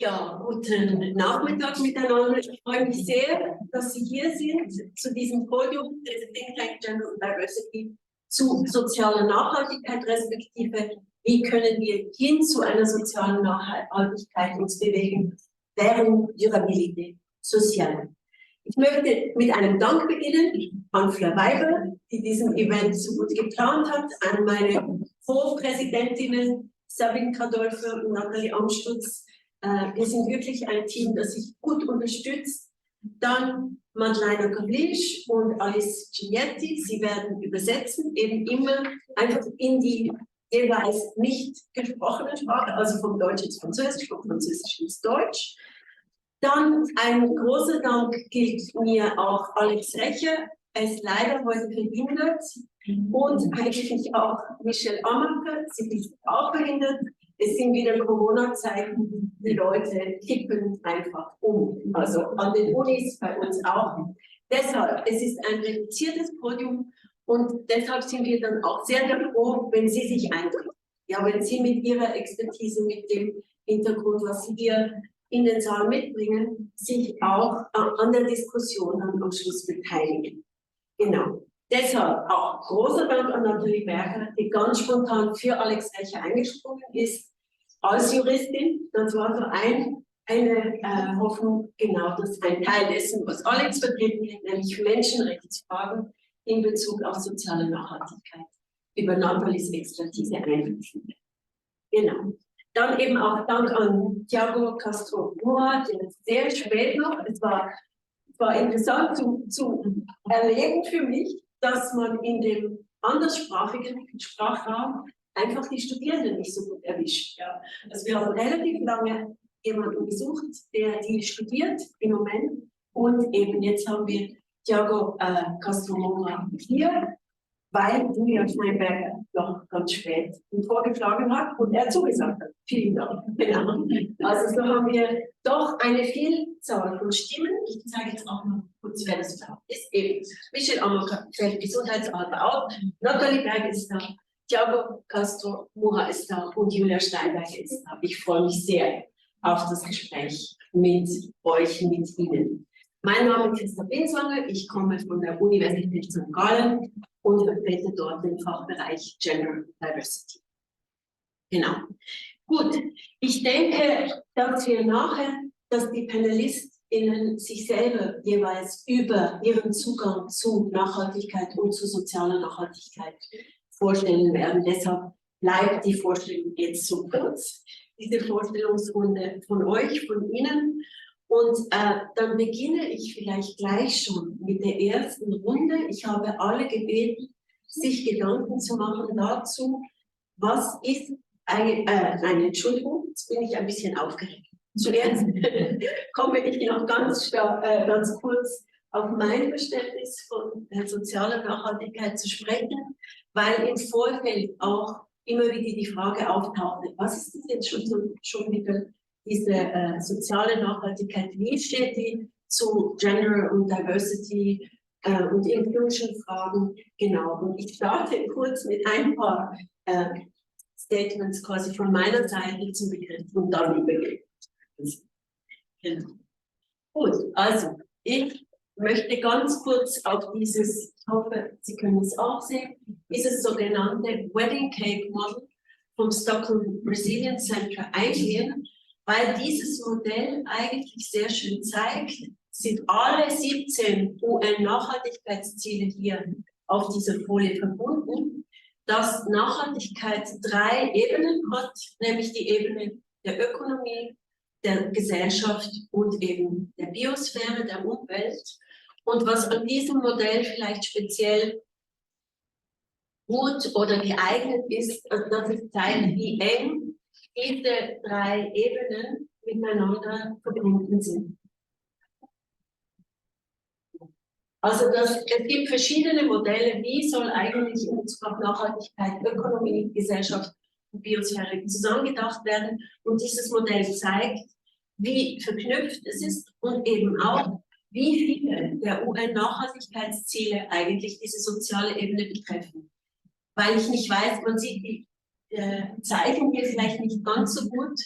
Ja, guten Nachmittag miteinander. Ich freue mich sehr, dass Sie hier sind zu diesem Podium des Think Tank Gender and Diversity zu sozialer Nachhaltigkeit, respektive wie können wir hin zu einer sozialen Nachhaltigkeit uns bewegen, während Durabilité sociale. Ich möchte mit einem Dank beginnen an Fleur Weibel, die diesen Event so gut geplant hat, an meine Co-Präsidentinnen Sabine Kadolfer und Nathalie Amstutz. Wir sind wirklich ein Team, das sich gut unterstützt. Dann Madeleine Gavlisch und Alice Giglietti, sie werden übersetzen, eben immer einfach in die jeweils nicht gesprochene Sprache, also vom Deutsch ins Französisch, vom Französisch ins Deutsch. Dann ein großer Dank gilt mir auch Alex Recher, er ist leider heute verhindert, und eigentlich auch Michelle Amaker, sie ist auch verhindert. Es sind wieder Corona-Zeiten, die Leute kippen einfach um, also an den Unis, bei uns auch. Deshalb, es ist ein reduziertes Podium und deshalb sind wir dann auch sehr froh, wenn Sie sich einbringen. Ja, wenn Sie mit Ihrer Expertise, mit dem Hintergrund, was Sie hier in den Saal mitbringen, sich auch an der Diskussion am Schluss beteiligen. Genau. Deshalb auch großer Dank an Nathalie Berger, die ganz spontan für Alex Recher eingesprungen ist, als Juristin. Das war so eine Hoffnung, genau, das ein Teil dessen, was Alex vertreten hat, nämlich Menschenrechtsfragen in Bezug auf soziale Nachhaltigkeit über Nathalies Expertise einfließen. Genau. Dann eben auch Dank an Thiago Castro Mora, der sehr spät noch, es war interessant zu erleben für mich, dass man in dem anderssprachigen Sprachraum einfach die Studierenden nicht so gut erwischt. Ja. Also wir haben relativ lange jemanden gesucht, der die studiert im Moment, und eben jetzt haben wir Thiago Castro Mora hier, weil Julia Steinberger noch ganz spät vorgeschlagen hat und er zugesagt hat. Vielen Dank. Genau. Also so haben wir doch eine Vielzahl von Stimmen. Ich zeige jetzt auch noch kurz, wer das ist. Eben Michelle Amaker fällt Gesundheitsarbeit auf, Nathalie Berger ist da, Thiago Castro Mora ist da und Julia Steinberger ist da. Ich freue mich sehr auf das Gespräch mit euch, mit Ihnen. Mein Name ist Christa Binswanger, ich komme von der Universität St. Gallen und vertrete dort den Fachbereich Gender Diversity. Genau. Gut, ich denke, dass wir nachher, dass die PanelistInnen sich selber jeweils über ihren Zugang zu Nachhaltigkeit und zu sozialer Nachhaltigkeit vorstellen werden. Deshalb bleibt die Vorstellung jetzt so kurz, diese Vorstellungsrunde von euch, von Ihnen. Und dann beginne ich vielleicht gleich schon mit der ersten Runde. Ich habe alle gebeten, sich Gedanken zu machen dazu, was ist eine Entschuldigung, jetzt bin ich ein bisschen aufgeregt. Zuerst komme ich noch ganz kurz auf mein Verständnis von sozialer Nachhaltigkeit zu sprechen, weil im Vorfeld auch immer wieder die Frage auftauchte, was ist das jetzt schon wieder? Diese soziale Nachhaltigkeit, wie steht die zu Gender und Diversity und Inclusion-Fragen? Genau, und ich starte kurz mit ein paar Statements quasi von meiner Seite zum Begriff und dann übergehen. Genau. Gut, also ich möchte ganz kurz auf dieses, ich hoffe, Sie können es auch sehen, dieses sogenannte Wedding Cake Model vom Stockholm Resilience Center eingehen, weil dieses Modell eigentlich sehr schön zeigt, sind alle 17 UN-Nachhaltigkeitsziele hier auf dieser Folie verbunden, dass Nachhaltigkeit 3 Ebenen hat, nämlich die Ebene der Ökonomie, der Gesellschaft und eben der Biosphäre, der Umwelt. Und was an diesem Modell vielleicht speziell gut oder geeignet ist, dass es zeigt, wie eng diese 3 Ebenen miteinander verbunden sind. Also es gibt verschiedene Modelle, wie soll eigentlich in Bezug auf Nachhaltigkeit, Ökonomie, Gesellschaft und Biosphäre zusammengedacht werden. Und dieses Modell zeigt, wie verknüpft es ist und eben auch, wie viele der UN-Nachhaltigkeitsziele eigentlich diese soziale Ebene betreffen. Weil ich nicht weiß, man sieht die Zeichen hier vielleicht nicht ganz so gut.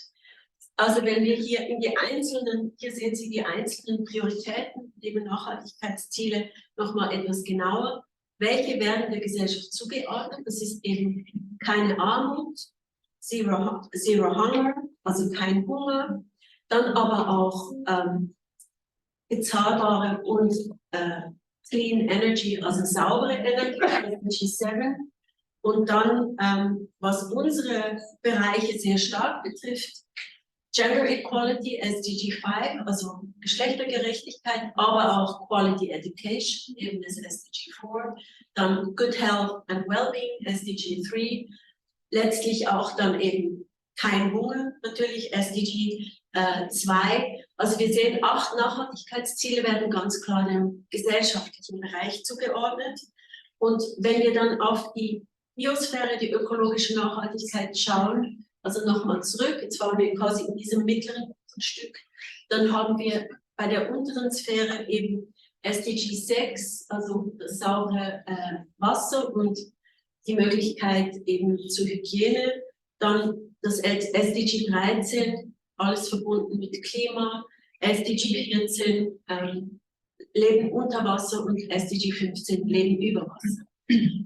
Also wenn wir hier hier sehen Sie die einzelnen Prioritäten, eben Nachhaltigkeitsziele nochmal etwas genauer. Welche werden der Gesellschaft zugeordnet? Das ist eben keine Armut, Zero Hunger, also kein Hunger, dann aber auch bezahlbare und Clean Energy, also saubere Energie, Energy 7. Und dann, was unsere Bereiche sehr stark betrifft, Gender Equality, SDG 5, also Geschlechtergerechtigkeit, aber auch Quality Education, eben das SDG 4, dann Good Health and Wellbeing, SDG 3, letztlich auch dann eben kein Hunger, natürlich SDG 2. Also wir sehen, 8 Nachhaltigkeitsziele werden ganz klar dem gesellschaftlichen Bereich zugeordnet. Und wenn wir dann auf die Biosphäre, die ökologische Nachhaltigkeit schauen, also nochmal zurück, jetzt waren wir quasi in diesem mittleren Stück, dann haben wir bei der unteren Sphäre eben SDG 6, also das saubere Wasser und die Möglichkeit eben zur Hygiene, dann das SDG 13, alles verbunden mit Klima, SDG 14, Leben unter Wasser und SDG 15, Leben über Wasser.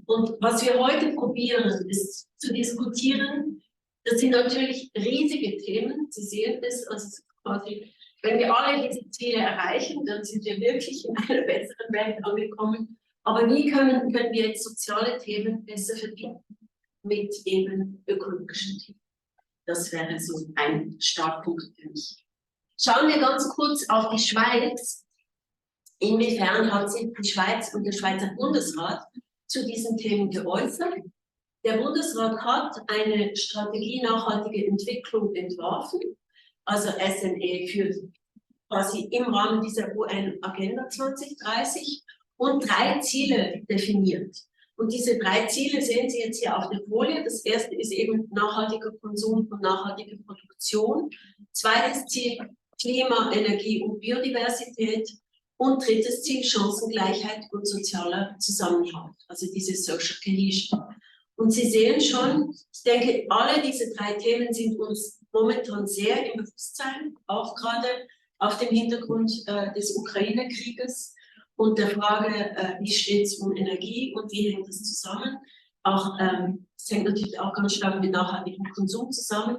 Und was wir heute probieren, ist zu diskutieren. Das sind natürlich riesige Themen, Sie sehen es, also quasi, wenn wir alle diese Ziele erreichen, dann sind wir wirklich in einer besseren Welt angekommen. Aber wie können wir jetzt soziale Themen besser verbinden mit eben ökologischen Themen? Das wäre so ein Startpunkt für mich. Schauen wir ganz kurz auf die Schweiz. Inwiefern hat sich die Schweiz und der Schweizer Bundesrat zu diesen Themen geäußert? Der Bundesrat hat eine Strategie nachhaltige Entwicklung entworfen, also SNE für quasi im Rahmen dieser UN-Agenda 2030 und 3 Ziele definiert. Und diese 3 Ziele sehen Sie jetzt hier auf der Folie. Das erste ist eben nachhaltiger Konsum und nachhaltige Produktion. Zweites Ziel Klima, Energie und Biodiversität. Und drittes Ziel Chancengleichheit und sozialer Zusammenhalt, also diese Social Cohesion. Und Sie sehen schon, ich denke, alle diese 3 Themen sind uns momentan sehr im Bewusstsein, auch gerade auf dem Hintergrund des Ukraine-Krieges und der Frage, wie steht es um Energie und wie hängt das zusammen. Auch, es hängt natürlich auch ganz stark mit nachhaltigem Konsum zusammen.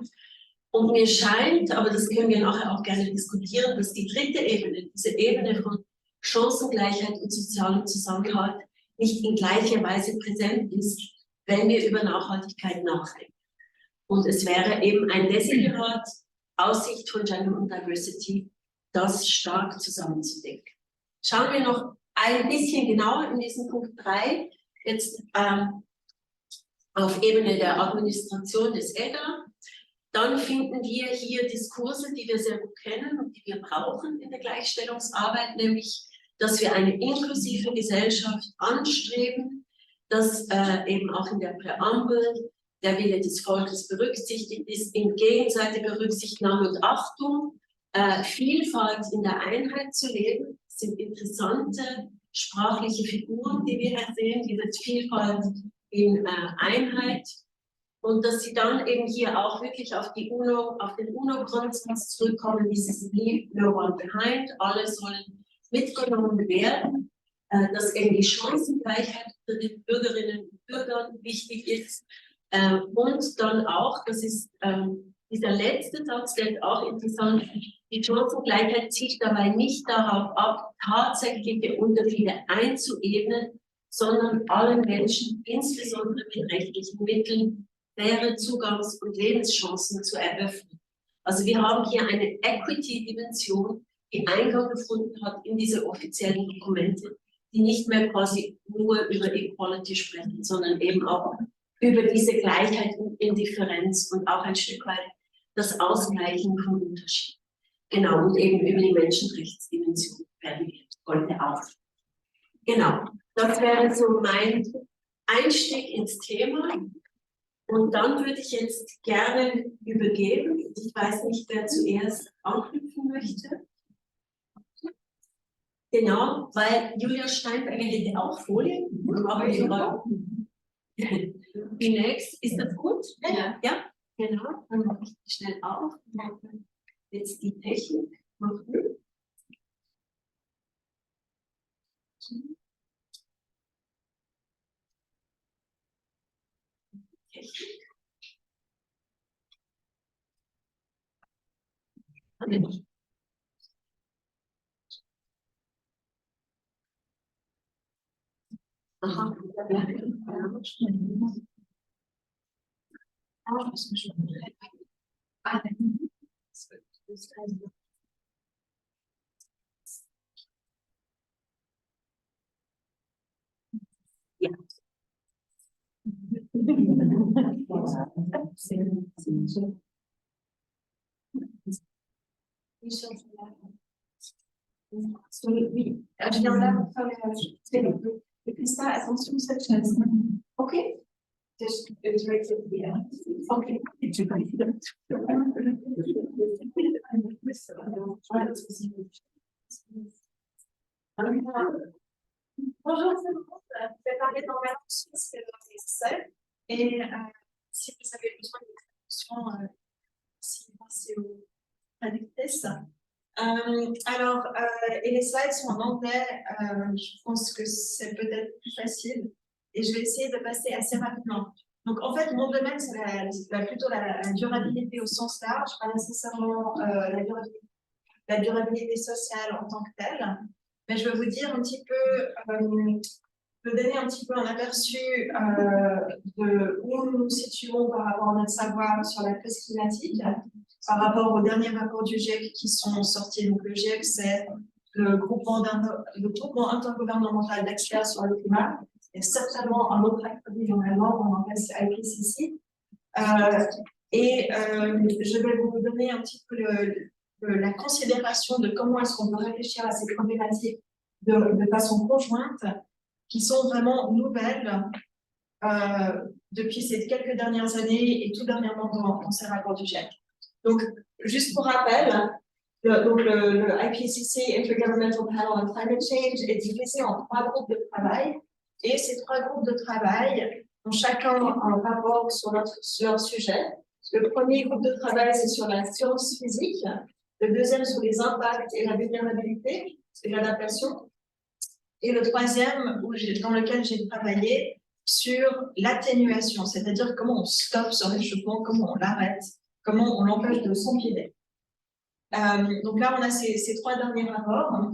Und mir scheint, aber das können wir nachher auch gerne diskutieren, dass die dritte Ebene, diese Ebene von Chancengleichheit und sozialem Zusammenhalt nicht in gleicher Weise präsent ist, wenn wir über Nachhaltigkeit nachdenken. Und es wäre eben ein Desiderat, Aussicht von Gender und Diversity, das stark zusammenzudenken. Schauen wir noch ein bisschen genauer in diesem Punkt 3, jetzt auf Ebene der Administration des EDA. Dann finden wir hier Diskurse, die wir sehr gut kennen und die wir brauchen in der Gleichstellungsarbeit, nämlich, dass wir eine inklusive Gesellschaft anstreben, dass eben auch in der Präambel der Wille des Volkes berücksichtigt ist, in gegenseitiger Rücksichtnahme und Achtung, Vielfalt in der Einheit zu leben. Das sind interessante sprachliche Figuren, die wir hier sehen, diese Vielfalt in Einheit. Und dass sie dann eben hier auch wirklich auf die auf den UNO-Grundsatz zurückkommen, dieses Leave no one behind, alle sollen mitgenommen werden, dass eben die Chancengleichheit für die Bürgerinnen und Bürger wichtig ist. Und dann auch, das ist dieser letzte Satz, der ist auch interessant, die Chancengleichheit zielt dabei nicht darauf ab, tatsächliche Unterschiede einzuebnen, sondern allen Menschen, insbesondere mit rechtlichen Mitteln, faire Zugangs- und Lebenschancen zu eröffnen. Also wir haben hier eine Equity-Dimension, die Eingang gefunden hat in diese offiziellen Dokumente, die nicht mehr quasi nur über Equality sprechen, sondern eben auch über diese Gleichheit und Indifferenz und auch ein Stück weit das Ausgleichen von Unterschieden. Genau, und eben über die Menschenrechtsdimension werden wir heute auch. Genau, das wäre so mein Einstieg ins Thema. Und dann würde ich jetzt gerne übergeben. Ich weiß nicht, wer zuerst anknüpfen möchte. Genau, weil Julia Steinberger hätte auch Folien. Aber ich Wie nächst, ist das gut? Ja. Ja, genau. Dann mache ich schnell auf. jetzt die Technik machen. Technik. Aha. Ja. Oui, je viens là pour faire le cristal, attention, cette chaise. Ok. Just okay. Bonjour tout le monde, je vais parler dans ma langue suisse, c'est et si vous avez besoin de traduction, si pensez aux traductrices. Alors, et les slides sont en anglais, je pense que c'est peut-être plus facile et je vais essayer de passer assez rapidement. Donc, en fait, mon domaine, c'est plutôt la durabilité au sens large, pas nécessairement la durabilité sociale en tant que telle, mais je vais vous dire un petit peu, je vais donner un petit peu un aperçu de où nous nous situons par rapport à notre savoir sur la crise climatique, par rapport aux derniers rapports du GIEC qui sont sortis. Donc, le GIEC, c'est le groupement intergouvernemental d'experts sur le climat, et certainement un autre acronyme normalement, on en appelle IPCC. Je vais vous donner un petit peu la considération de comment est-ce qu'on peut réfléchir à ces problématiques de façon conjointe, qui sont vraiment nouvelles depuis ces quelques dernières années et tout dernièrement dans ces rapports du GIEC. Donc, juste pour rappel, le IPCC, Intergovernmental Panel on Climate Change, est divisé en 3 groupes de travail. Et ces 3 groupes de travail ont chacun un rapport sur leur sujet. Le premier groupe de travail, c'est sur la science physique. Le deuxième, sur les impacts et la vulnérabilité et l'adaptation. Et le troisième, dans lequel j'ai travaillé, sur l'atténuation, c'est-à-dire comment on stoppe ce réchauffement, comment on l'arrête, comment on l'empêche de s'empirer. Donc là, on a ces 3 derniers rapports.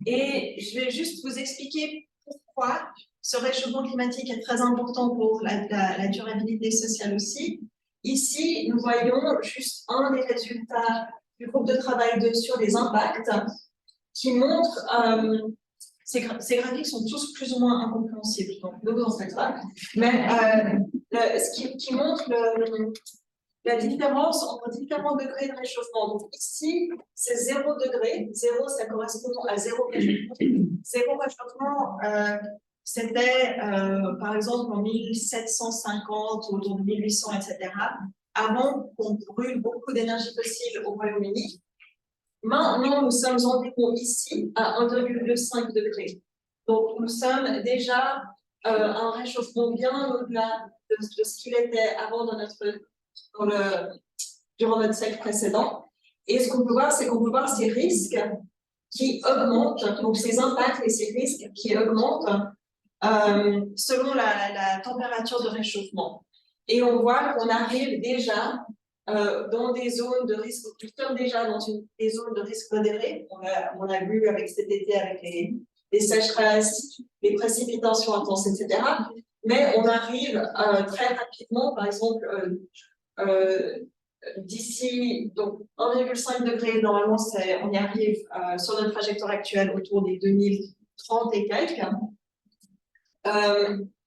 Et je vais juste vous expliquer pourquoi ce réchauffement climatique est très important pour la durabilité sociale aussi. Ici, nous voyons juste un des résultats du groupe de travail sur les impacts qui montre, ces graphiques sont tous plus ou moins incompréhensibles, donc ne vous en faites pas, mais ce qui montre la différence entre différents degrés de réchauffement. Donc ici, c'est 0 degré. 0, ça correspond à 0 réchauffement. 0 réchauffement, c'était par exemple en 1750, autour de 1800, etc., avant qu'on brûle beaucoup d'énergie fossile au Royaume-Uni. Maintenant, nous sommes environ ici à 1,5 degré. Donc, nous sommes déjà un réchauffement bien au-delà de ce qu'il était avant durant notre siècle précédent. Et ce qu'on peut voir, c'est qu'on peut voir ces risques qui augmentent, donc ces impacts et ces risques qui augmentent selon la température de réchauffement. Et on voit qu'on arrive déjà dans des zones de risque, nous sommes déjà dans des zones de risque modéré. On a vu avec cet été, avec les sécheresses, les précipitations intenses, etc. Mais on arrive très rapidement, par exemple, d'ici 1,5 degré, normalement, on y arrive sur notre trajectoire actuelle autour des 2030 et quelques.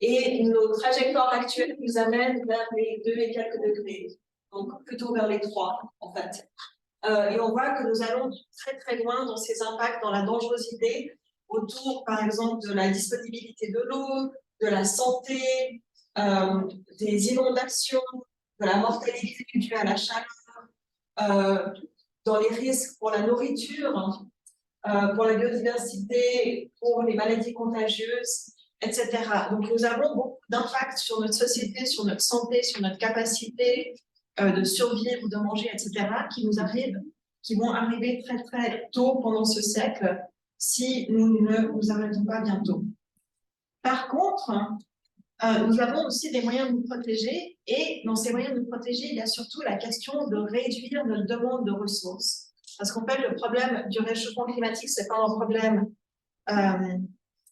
Et nos trajectoires actuelles nous amènent vers les 2 et quelques degrés, donc plutôt vers les 3 en fait. Et on voit que nous allons très très loin dans ces impacts, dans la dangerosité, autour par exemple de la disponibilité de l'eau, de la santé, des inondations, de la mortalité due à la chaleur, dans les risques pour la nourriture, pour la biodiversité, pour les maladies contagieuses, etc. Donc nous avons beaucoup d'impact sur notre société, sur notre santé, sur notre capacité de survivre, de manger, etc., qui vont arriver très très tôt pendant ce siècle si nous ne nous arrêtons pas bientôt. Par contre, nous avons aussi des moyens de nous protéger, et dans ces moyens de nous protéger, il y a surtout la question de réduire notre demande de ressources. Parce qu'en fait, le problème du réchauffement climatique, c'est pas un problème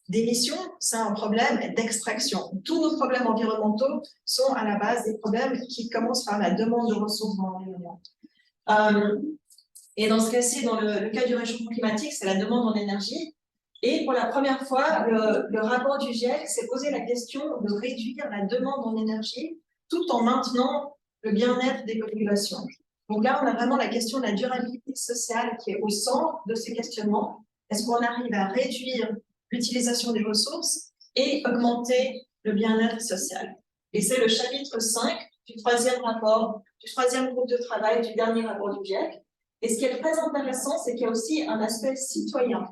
d'émission, c'est un problème d'extraction. Tous nos problèmes environnementaux sont à la base des problèmes qui commencent par la demande de ressources dans l'environnement. Et dans ce cas-ci, dans le cas du réchauffement climatique, c'est la demande en énergie. Et pour la première fois, le rapport du GIEC s'est posé la question de réduire la demande en énergie tout en maintenant le bien-être des populations. Donc là, on a vraiment la question de la durabilité sociale qui est au centre de ces questionnements. Est-ce qu'on arrive à réduire l'utilisation des ressources et augmenter le bien-être social? Et c'est le chapitre 5 du troisième rapport, du troisième groupe de travail du dernier rapport du GIEC. Et ce qui est très intéressant, c'est qu'il y a aussi un aspect citoyen.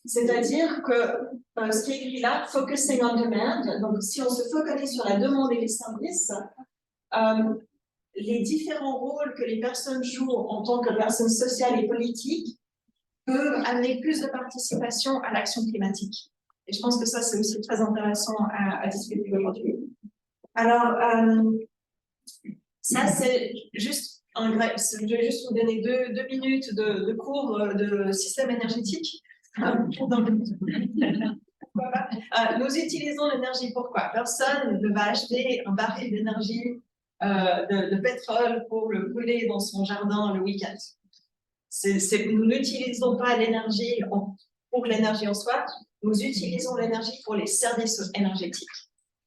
C'est-à-dire que ce qui est écrit là, focusing on demand, donc si on se focalise sur la demande et les services, les différents rôles que les personnes jouent en tant que personnes sociales et politiques peuvent amener plus de participation à l'action climatique. Et je pense que ça, c'est aussi très intéressant à discuter aujourd'hui. Alors, ça, c'est juste un bref. Je vais juste vous donner deux minutes de cours de système énergétique. Nous utilisons l'énergie pourquoi? Personne ne va acheter un baril d'énergie de pétrole pour le brûler dans son jardin le week-end. Nous n'utilisons pas l'énergie pour l'énergie en soi, nous utilisons l'énergie pour les services énergétiques.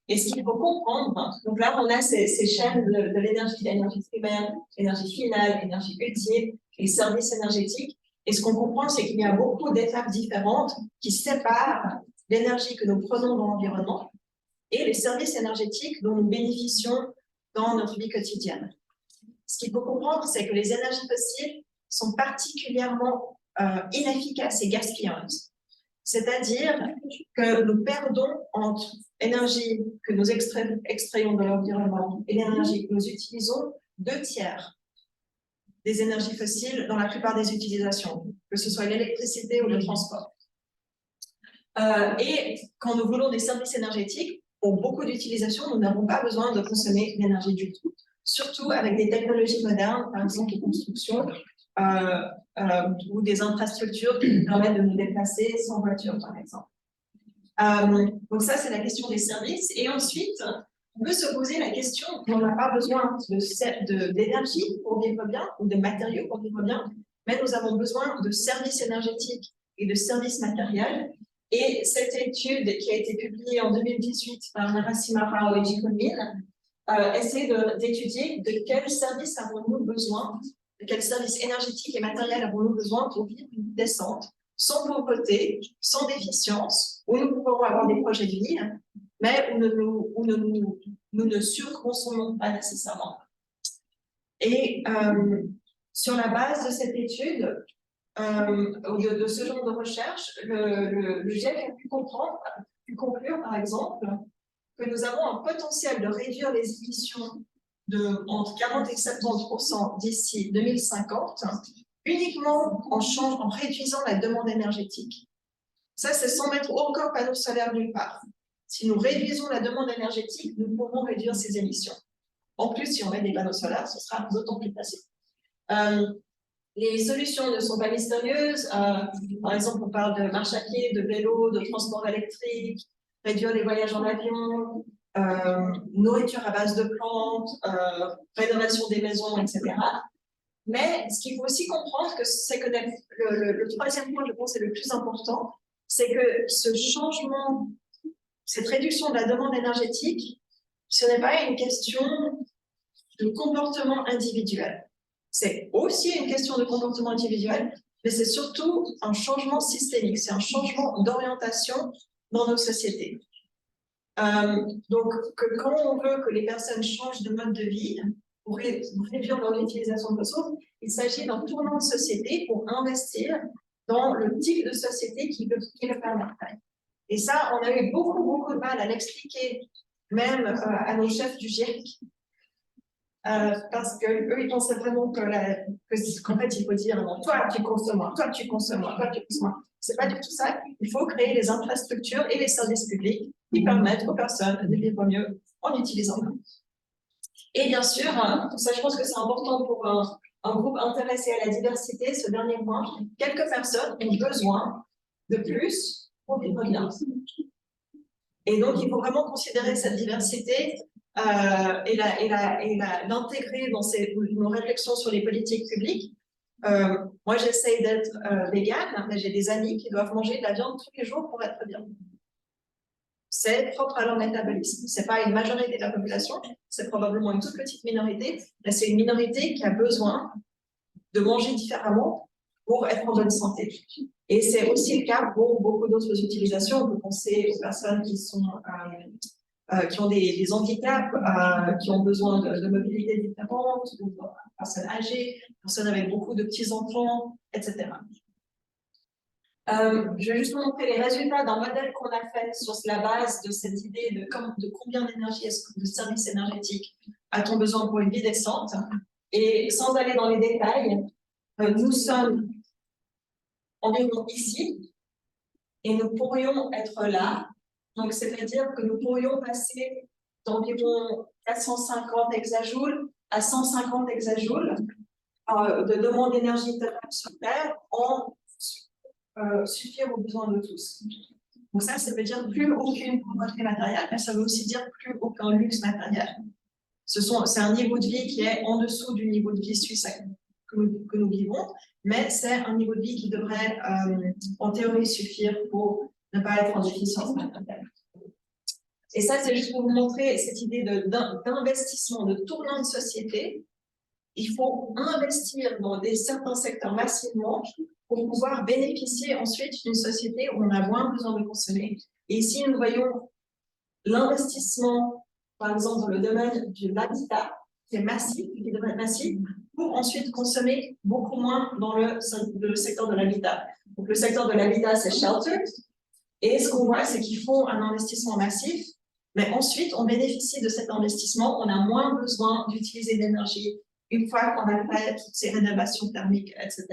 Et ce qu'il faut comprendre, donc là on a ces chaînes de l'énergie primaire, l'énergie finale, l'énergie utile, les services énergétiques. Et ce qu'on comprend, c'est qu'il y a beaucoup d'étapes différentes qui séparent l'énergie que nous prenons dans l'environnement et les services énergétiques dont nous bénéficions dans notre vie quotidienne. Ce qu'il faut comprendre, c'est que les énergies fossiles sont particulièrement inefficaces et gaspilleuses. C'est-à-dire que nous perdons entre énergie que nous extrayons de l'environnement et l'énergie que nous utilisons 2/3 des énergies fossiles dans la plupart des utilisations, que ce soit l'électricité ou le transport. Et quand nous voulons des services énergétiques, pour beaucoup d'utilisations, nous n'avons pas besoin de consommer l'énergie du tout, surtout avec des technologies modernes, par exemple les constructions ou des infrastructures qui nous permettent de nous déplacer sans voiture, par exemple. Donc ça, c'est la question des services. Et ensuite, on peut se poser la question, on n'a pas besoin d'énergie pour vivre bien ou de matériaux pour vivre bien, mais nous avons besoin de services énergétiques et de services matériels. Et cette étude qui a été publiée en 2018 par Narasimha Rao et Jikonmin essaie d'étudier de quels services avons-nous besoin, de quels services énergétiques et matériels avons-nous besoin pour vivre une vie décente, sans pauvreté, sans déficience, où nous pouvons avoir des projets de vie, mais où nous ne surconsommons pas nécessairement. Et sur la base de cette étude, de ce genre de recherche, le GIEC a pu conclure, par exemple, que nous avons un potentiel de réduire les émissions entre 40 et 70% d'ici 2050, uniquement en réduisant la demande énergétique. Ça, c'est sans mettre encore panneaux solaires nulle part. Si nous réduisons la demande énergétique, nous pouvons réduire ces émissions. En plus, si on met des panneaux solaires, ce sera d'autant plus facile. Les solutions ne sont pas mystérieuses. Par exemple, on parle de marche à pied, de vélo, de transport électrique, réduire les voyages en avion, nourriture à base de plantes, rénovation des maisons, etc. Mais ce qu'il faut aussi comprendre, c'est que le troisième point, je pense, est le plus important, c'est que ce changement, cette réduction de la demande énergétique, ce n'est pas une question de comportement individuel. C'est aussi une question de comportement individuel, mais c'est surtout un changement systémique, c'est un changement d'orientation dans nos sociétés. Donc, quand on veut que les personnes changent de mode de vie pour réduire leur utilisation de ressources, il s'agit d'un tournant de société pour investir dans le type de société qui le permettrait. Et ça, on a eu beaucoup de mal à l'expliquer, même à nos chefs du GIEC. parce qu'eux, ils pensaient vraiment qu'en fait, il faut dire non, toi, tu consommes moi, toi, tu consommes moi, toi, tu consommes moi. C'est pas du tout ça. Il faut créer les infrastructures et les services publics qui permettent aux personnes de vivre mieux en utilisant l'eau. Et bien sûr, ça, je pense que c'est important pour un groupe intéressé à la diversité, ce dernier point, quelques personnes ont besoin de plus pour vivre bien. Et donc, il faut vraiment considérer cette diversité et l'intégrer dans nos réflexions sur les politiques publiques. Moi, j'essaye d'être végane, mais j'ai des amis qui doivent manger de la viande tous les jours pour être bien. C'est propre à leur métabolisme. Ce n'est pas une majorité de la population, c'est probablement une toute petite minorité, mais c'est une minorité qui a besoin de manger différemment pour être en bonne santé. Et c'est aussi le cas pour beaucoup d'autres utilisations. On peut penser aux personnes qui ont des handicaps, qui ont besoin de mobilité différente, ou personnes âgées, personnes avec beaucoup de petits-enfants, etc. Je vais juste vous montrer les résultats d'un modèle qu'on a fait sur la base de cette idée de combien d'énergie, de services énergétiques a-t-on besoin pour une vie décente. Et sans aller dans les détails, nous sommes environ ici et nous pourrions être là. Donc, c'est-à-dire que nous pourrions passer d'environ 450 hexajoules à 150 hexajoules de demande d'énergie totale sur Terre en suffire aux besoins de tous. Donc ça veut dire plus aucune pauvreté matérielle, mais ça veut aussi dire plus aucun luxe matériel. C'est un niveau de vie qui est en dessous du niveau de vie suisse que nous vivons, mais c'est un niveau de vie qui devrait, en théorie, suffire pour ne pas être en déficience matérielle. Et ça, c'est juste pour vous montrer cette idée d'investissement, de tournant de société. Il faut investir dans certains secteurs massivement pour pouvoir bénéficier ensuite d'une société où on a moins besoin de consommer. Et ici, nous voyons l'investissement, par exemple, dans le domaine de l'habitat, qui est massif, qui devrait être massif, pour ensuite consommer beaucoup moins dans le secteur de l'habitat. Donc, le secteur de l'habitat, c'est shelter. Et ce qu'on voit, c'est qu'ils font un investissement massif, mais ensuite, on bénéficie de cet investissement, on a moins besoin d'utiliser d'énergie une fois qu'on a fait toutes ces rénovations thermiques, etc.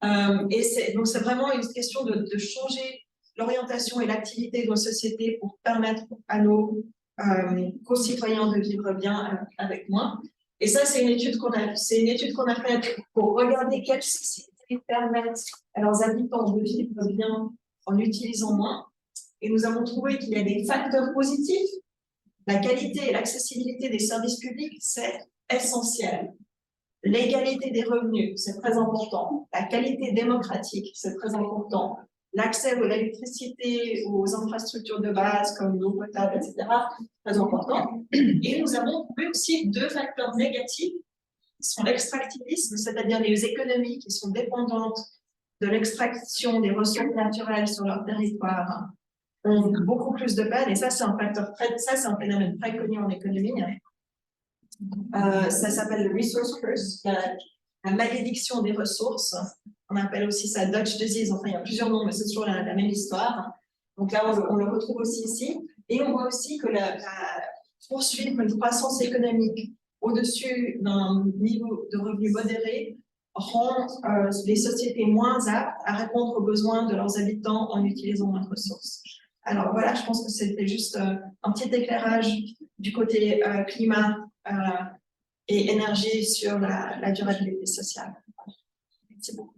Donc, c'est vraiment une question de changer l'orientation et l'activité de nos sociétés pour permettre à nos concitoyens de vivre bien avec moins. Et ça, c'est une étude qu'on a faite pour regarder quelles sociétés permettent à leurs habitants de vivre bien en utilisant moins. Et nous avons trouvé qu'il y a des facteurs positifs. La qualité et l'accessibilité des services publics, c'est essentiel. L'égalité des revenus, c'est très important. La qualité démocratique, c'est très important. L'accès à l'électricité, aux infrastructures de base comme l'eau potable, etc., très important. Et nous avons trouvé aussi deux facteurs négatifs qui sont l'extractivisme, c'est-à-dire les économies qui sont dépendantes de l'extraction des ressources naturelles sur leur territoire ont beaucoup plus de peine. Et ça, c'est un phénomène très connu en économie. Ça s'appelle le resource curse, la malédiction des ressources. On appelle aussi ça Dutch disease. Enfin, il y a plusieurs noms, mais c'est toujours la même histoire. Donc là, on le retrouve aussi ici. Et on voit aussi que poursuivre une croissance économique au-dessus d'un niveau de revenu modéré rend les sociétés moins aptes à répondre aux besoins de leurs habitants en utilisant moins de ressources. Alors voilà, je pense que c'était juste un petit éclairage du côté climat et énergie sur la durabilité sociale. Merci beaucoup.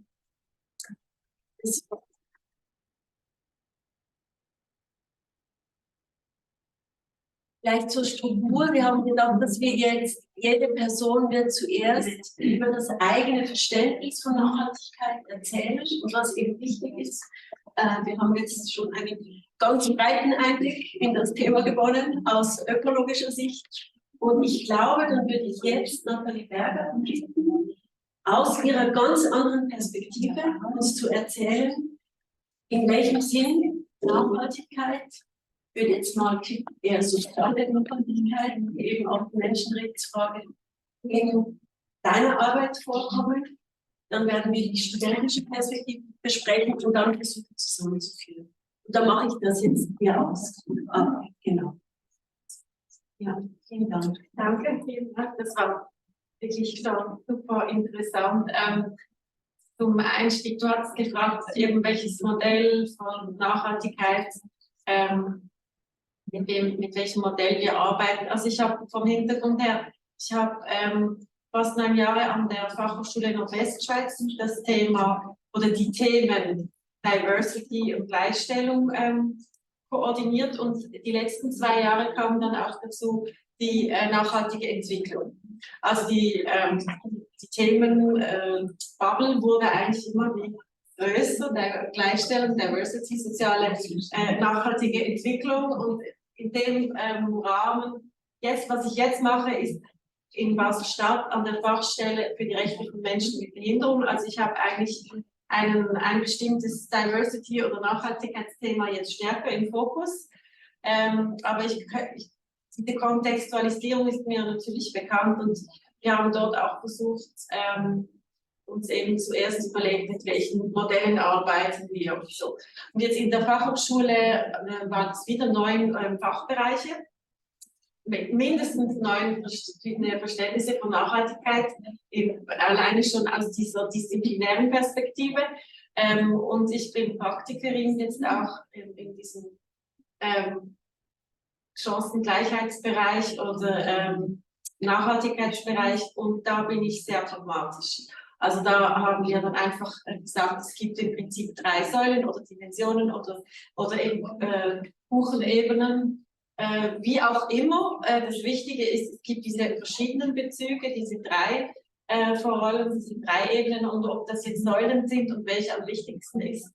Merci beaucoup. Vielleicht zur Struktur. Wir haben gedacht, dass wir jetzt, jede Person wird zuerst über das eigene Verständnis von Nachhaltigkeit erzählen und was eben wichtig ist. Wir haben jetzt schon einen ganz breiten Einblick in das Thema gewonnen aus ökologischer Sicht. Und ich glaube, dann würde ich jetzt Nathalie Berger bitten, aus ihrer ganz anderen Perspektive uns zu erzählen, in welchem Sinn Nachhaltigkeit, ich würde jetzt mal eher soziale Nachhaltigkeit, eben auch die Menschenrechtsfrage in deiner Arbeit vorkommen. Dann werden wir die studentische Perspektive besprechen und dann versuchen zusammenzuführen. Und dann mache ich das jetzt hier aus. Genau. Ja, vielen Dank. Danke, vielen Dank. Das war wirklich schon super interessant. Zum Einstieg, du hast gefragt, irgendwelches Modell von Nachhaltigkeit, mit welchem Modell wir arbeiten. Also ich habe vom Hintergrund her, ich habe fast 9 Jahre an der Fachhochschule Nordwestschweiz das Thema oder die Themen Diversity und Gleichstellung koordiniert, und die letzten 2 Jahre kamen dann auch dazu die nachhaltige Entwicklung. Also die Themenbubble wurde eigentlich immer größer, der Gleichstellung, Diversity, soziale nachhaltige Entwicklung, und in dem Rahmen, was ich jetzt mache, ist in Basel-Stadt an der Fachstelle für die Rechte von Menschen mit Behinderung. Also ich habe eigentlich ein bestimmtes Diversity- oder Nachhaltigkeitsthema jetzt stärker im Fokus. Aber die Kontextualisierung ist mir natürlich bekannt, und wir haben dort auch versucht, uns eben zuerst überlegt, mit welchen Modellen arbeiten wir. Und jetzt in der Fachhochschule waren es wieder 9 Fachbereiche, mit mindestens 9 verschiedene Verständnisse von Nachhaltigkeit, alleine schon aus dieser disziplinären Perspektive. Und ich bin Praktikerin jetzt auch in diesem Chancengleichheitsbereich oder Nachhaltigkeitsbereich, und da bin ich sehr pragmatisch. Also da haben wir dann einfach gesagt, es gibt im Prinzip 3 Säulen oder Dimensionen oder eben Kuchenebenen, wie auch immer. Das Wichtige ist, es gibt diese verschiedenen Bezüge, diese 3 Rollen, diese 3 Ebenen, und ob das jetzt Säulen sind und welche am wichtigsten ist,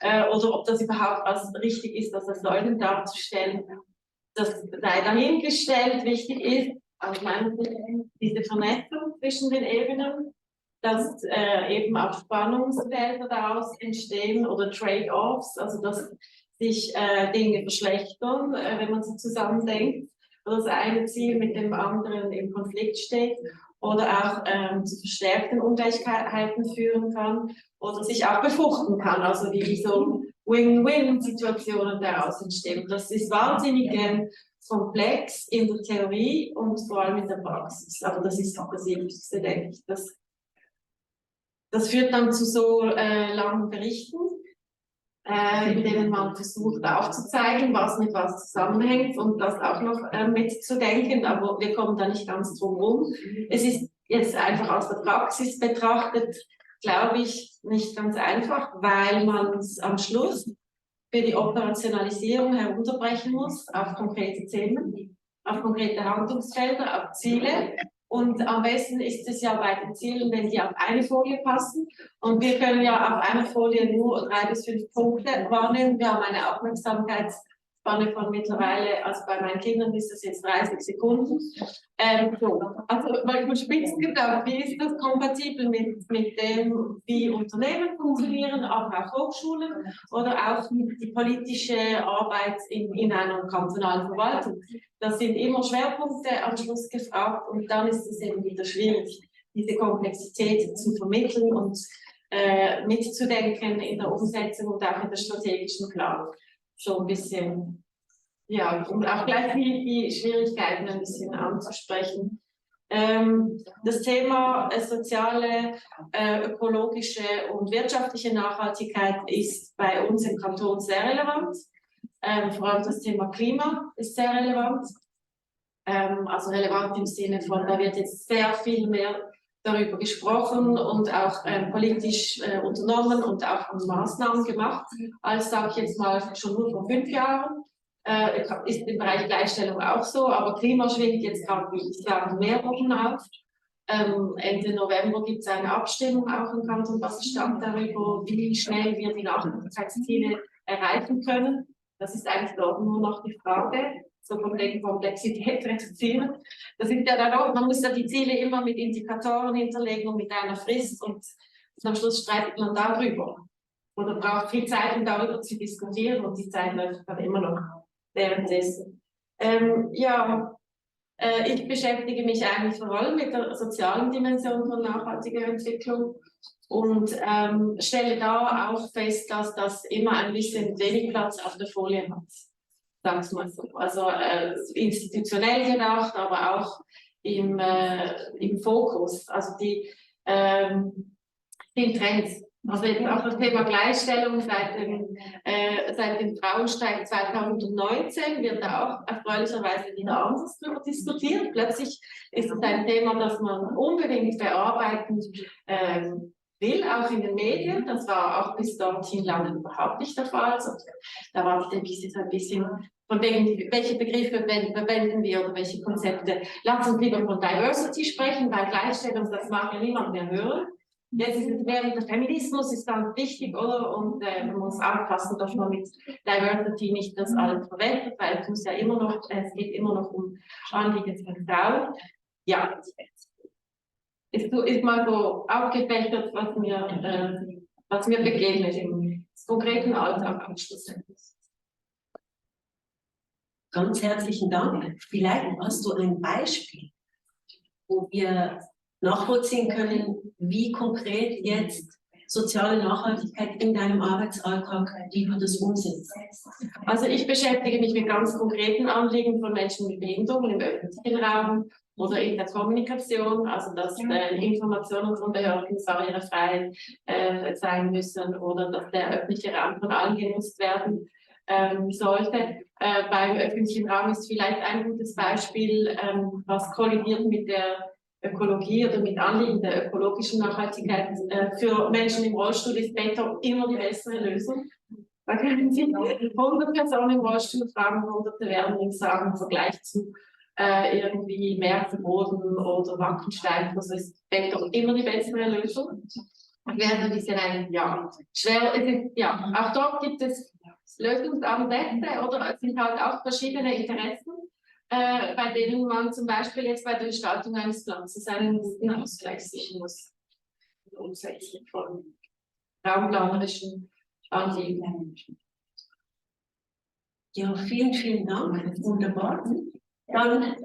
oder ob das überhaupt was richtig ist, das als Säulen darzustellen, das sei dahingestellt. Wichtig ist, aus meiner Sicht, diese Vernetzung zwischen den Ebenen, dass eben auch Spannungsfelder daraus entstehen oder Trade-offs, also dass sich Dinge verschlechtern, wenn man sie zusammendenkt, oder das eine Ziel mit dem anderen im Konflikt steht, oder auch zu verstärkten Ungleichheiten führen kann oder sich auch befruchten kann, also wie so Win-Win-Situationen daraus entstehen. Und das ist wahnsinnig komplex in der Theorie und vor allem in der Praxis. Aber das ist auch das Wichtigste, denke ich. Das führt dann zu so langen Berichten, in denen man versucht aufzuzeigen, was mit was zusammenhängt und das auch noch mitzudenken, aber wir kommen da nicht ganz drum rum. Es ist jetzt einfach aus der Praxis betrachtet, glaube ich, nicht ganz einfach, weil man es am Schluss für die Operationalisierung herunterbrechen muss auf konkrete Themen, auf konkrete Handlungsfelder, auf Ziele. Und am besten ist es ja bei den Zielen, wenn die auf eine Folie passen. Und wir können ja auf einer Folie nur 3 bis 5 Punkte wahrnehmen. Wir haben eine Aufmerksamkeitsspanne von mittlerweile, also bei meinen Kindern ist das jetzt 30 Sekunden. Also mal spitz gedacht, wie ist das kompatibel mit dem, wie Unternehmen funktionieren, aber auch Hochschulen oder auch mit die politische Arbeit in einer kantonalen Verwaltung? Das sind immer Schwerpunkte am Schluss gefragt, und dann ist es eben wieder schwierig, diese Komplexität zu vermitteln und mitzudenken in der Umsetzung und auch in der strategischen Planung. Schon ein bisschen, ja, und auch gleich die Schwierigkeiten ein bisschen anzusprechen. Das Thema soziale, ökologische und wirtschaftliche Nachhaltigkeit ist bei uns im Kanton sehr relevant. Vor allem das Thema Klima ist sehr relevant. Also relevant im Sinne von, da wird jetzt sehr viel mehr darüber gesprochen und auch politisch unternommen und auch Maßnahmen gemacht, als, sage ich jetzt mal, schon nur vor 5 Jahren. Ist im Bereich Gleichstellung auch so, aber Klima schwingt jetzt gerade, wie ich sage, mehr Wochen auf. Ende November gibt es eine Abstimmung auch im Kanton Basel-Stadt darüber, wie schnell wir die Nachhaltigkeitsziele erreichen können. Das ist eigentlich dort nur noch die Frage, so von der Komplexität reduzieren. Das ist ja dann auch, man muss ja die Ziele immer mit Indikatoren hinterlegen und mit einer Frist, und am Schluss streitet man darüber. Oder braucht viel Zeit, um darüber zu diskutieren, und die Zeit läuft dann immer noch währenddessen. Ich beschäftige mich eigentlich vor allem mit der sozialen Dimension von nachhaltiger Entwicklung und stelle da auch fest, dass das immer ein bisschen wenig Platz auf der Folie hat. sag's mal so. Also institutionell gedacht, aber auch im Fokus. Also die Trends. Also jetzt auch das Thema Gleichstellung seit dem Frauenstreik 2019 wird da auch erfreulicherweise wieder anders darüber diskutiert. Plötzlich ist es ein Thema, das man unbedingt bearbeiten will, auch in den Medien. Das war auch bis dorthin lange überhaupt nicht der Fall. Also, da war, denke ich, jetzt ein bisschen von wegen, welche Begriffe verwenden wir oder welche Konzepte. Lass uns lieber von Diversity sprechen, weil Gleichstellung, das mag ja niemand mehr hören. Jetzt ist es während der Feminismus ist ganz wichtig, oder? Und man muss aufpassen, dass man mit Diversity nicht das alles verwendet, weil es muss ja immer noch, es geht immer noch um Anliegen von Frauen. Ja, ist mal so aufgefächert, was mir begegnet im konkreten Alltag am Schluss. Ganz herzlichen Dank. Vielleicht hast du ein Beispiel, wo wir nachvollziehen können, wie konkret jetzt soziale Nachhaltigkeit in deinem Arbeitsalltag, wie du das umsetzt. Also ich beschäftige mich mit ganz konkreten Anliegen von Menschen mit Behinderungen im öffentlichen Raum oder in der Kommunikation, also dass Informationen von Behörden barrierefrei sein müssen oder dass der öffentliche Raum von allen genutzt werden sollte. Beim öffentlichen Raum ist vielleicht ein gutes Beispiel, was kollidiert mit der Ökologie oder mit Anliegen der ökologischen Nachhaltigkeit. Für Menschen im Rollstuhl ist Beton immer die bessere Lösung. Da können Sie 100 Personen im Rollstuhl fragen, Hunderte werden Ihnen sagen, im Vergleich zu irgendwie Märzenboden oder Wackenstein, das ist Beton immer die bessere Lösung. Wäre ein bisschen schwer. Auch dort gibt es Lösungsansätze oder es sind halt auch verschiedene Interessen, bei denen man zum Beispiel jetzt bei der Gestaltung eines Platzes einen guten Ausgleich sichern muss. Umsetzung von raumplanerischen Anliegen. Ja, vielen, vielen Dank. Wunderbar. Dann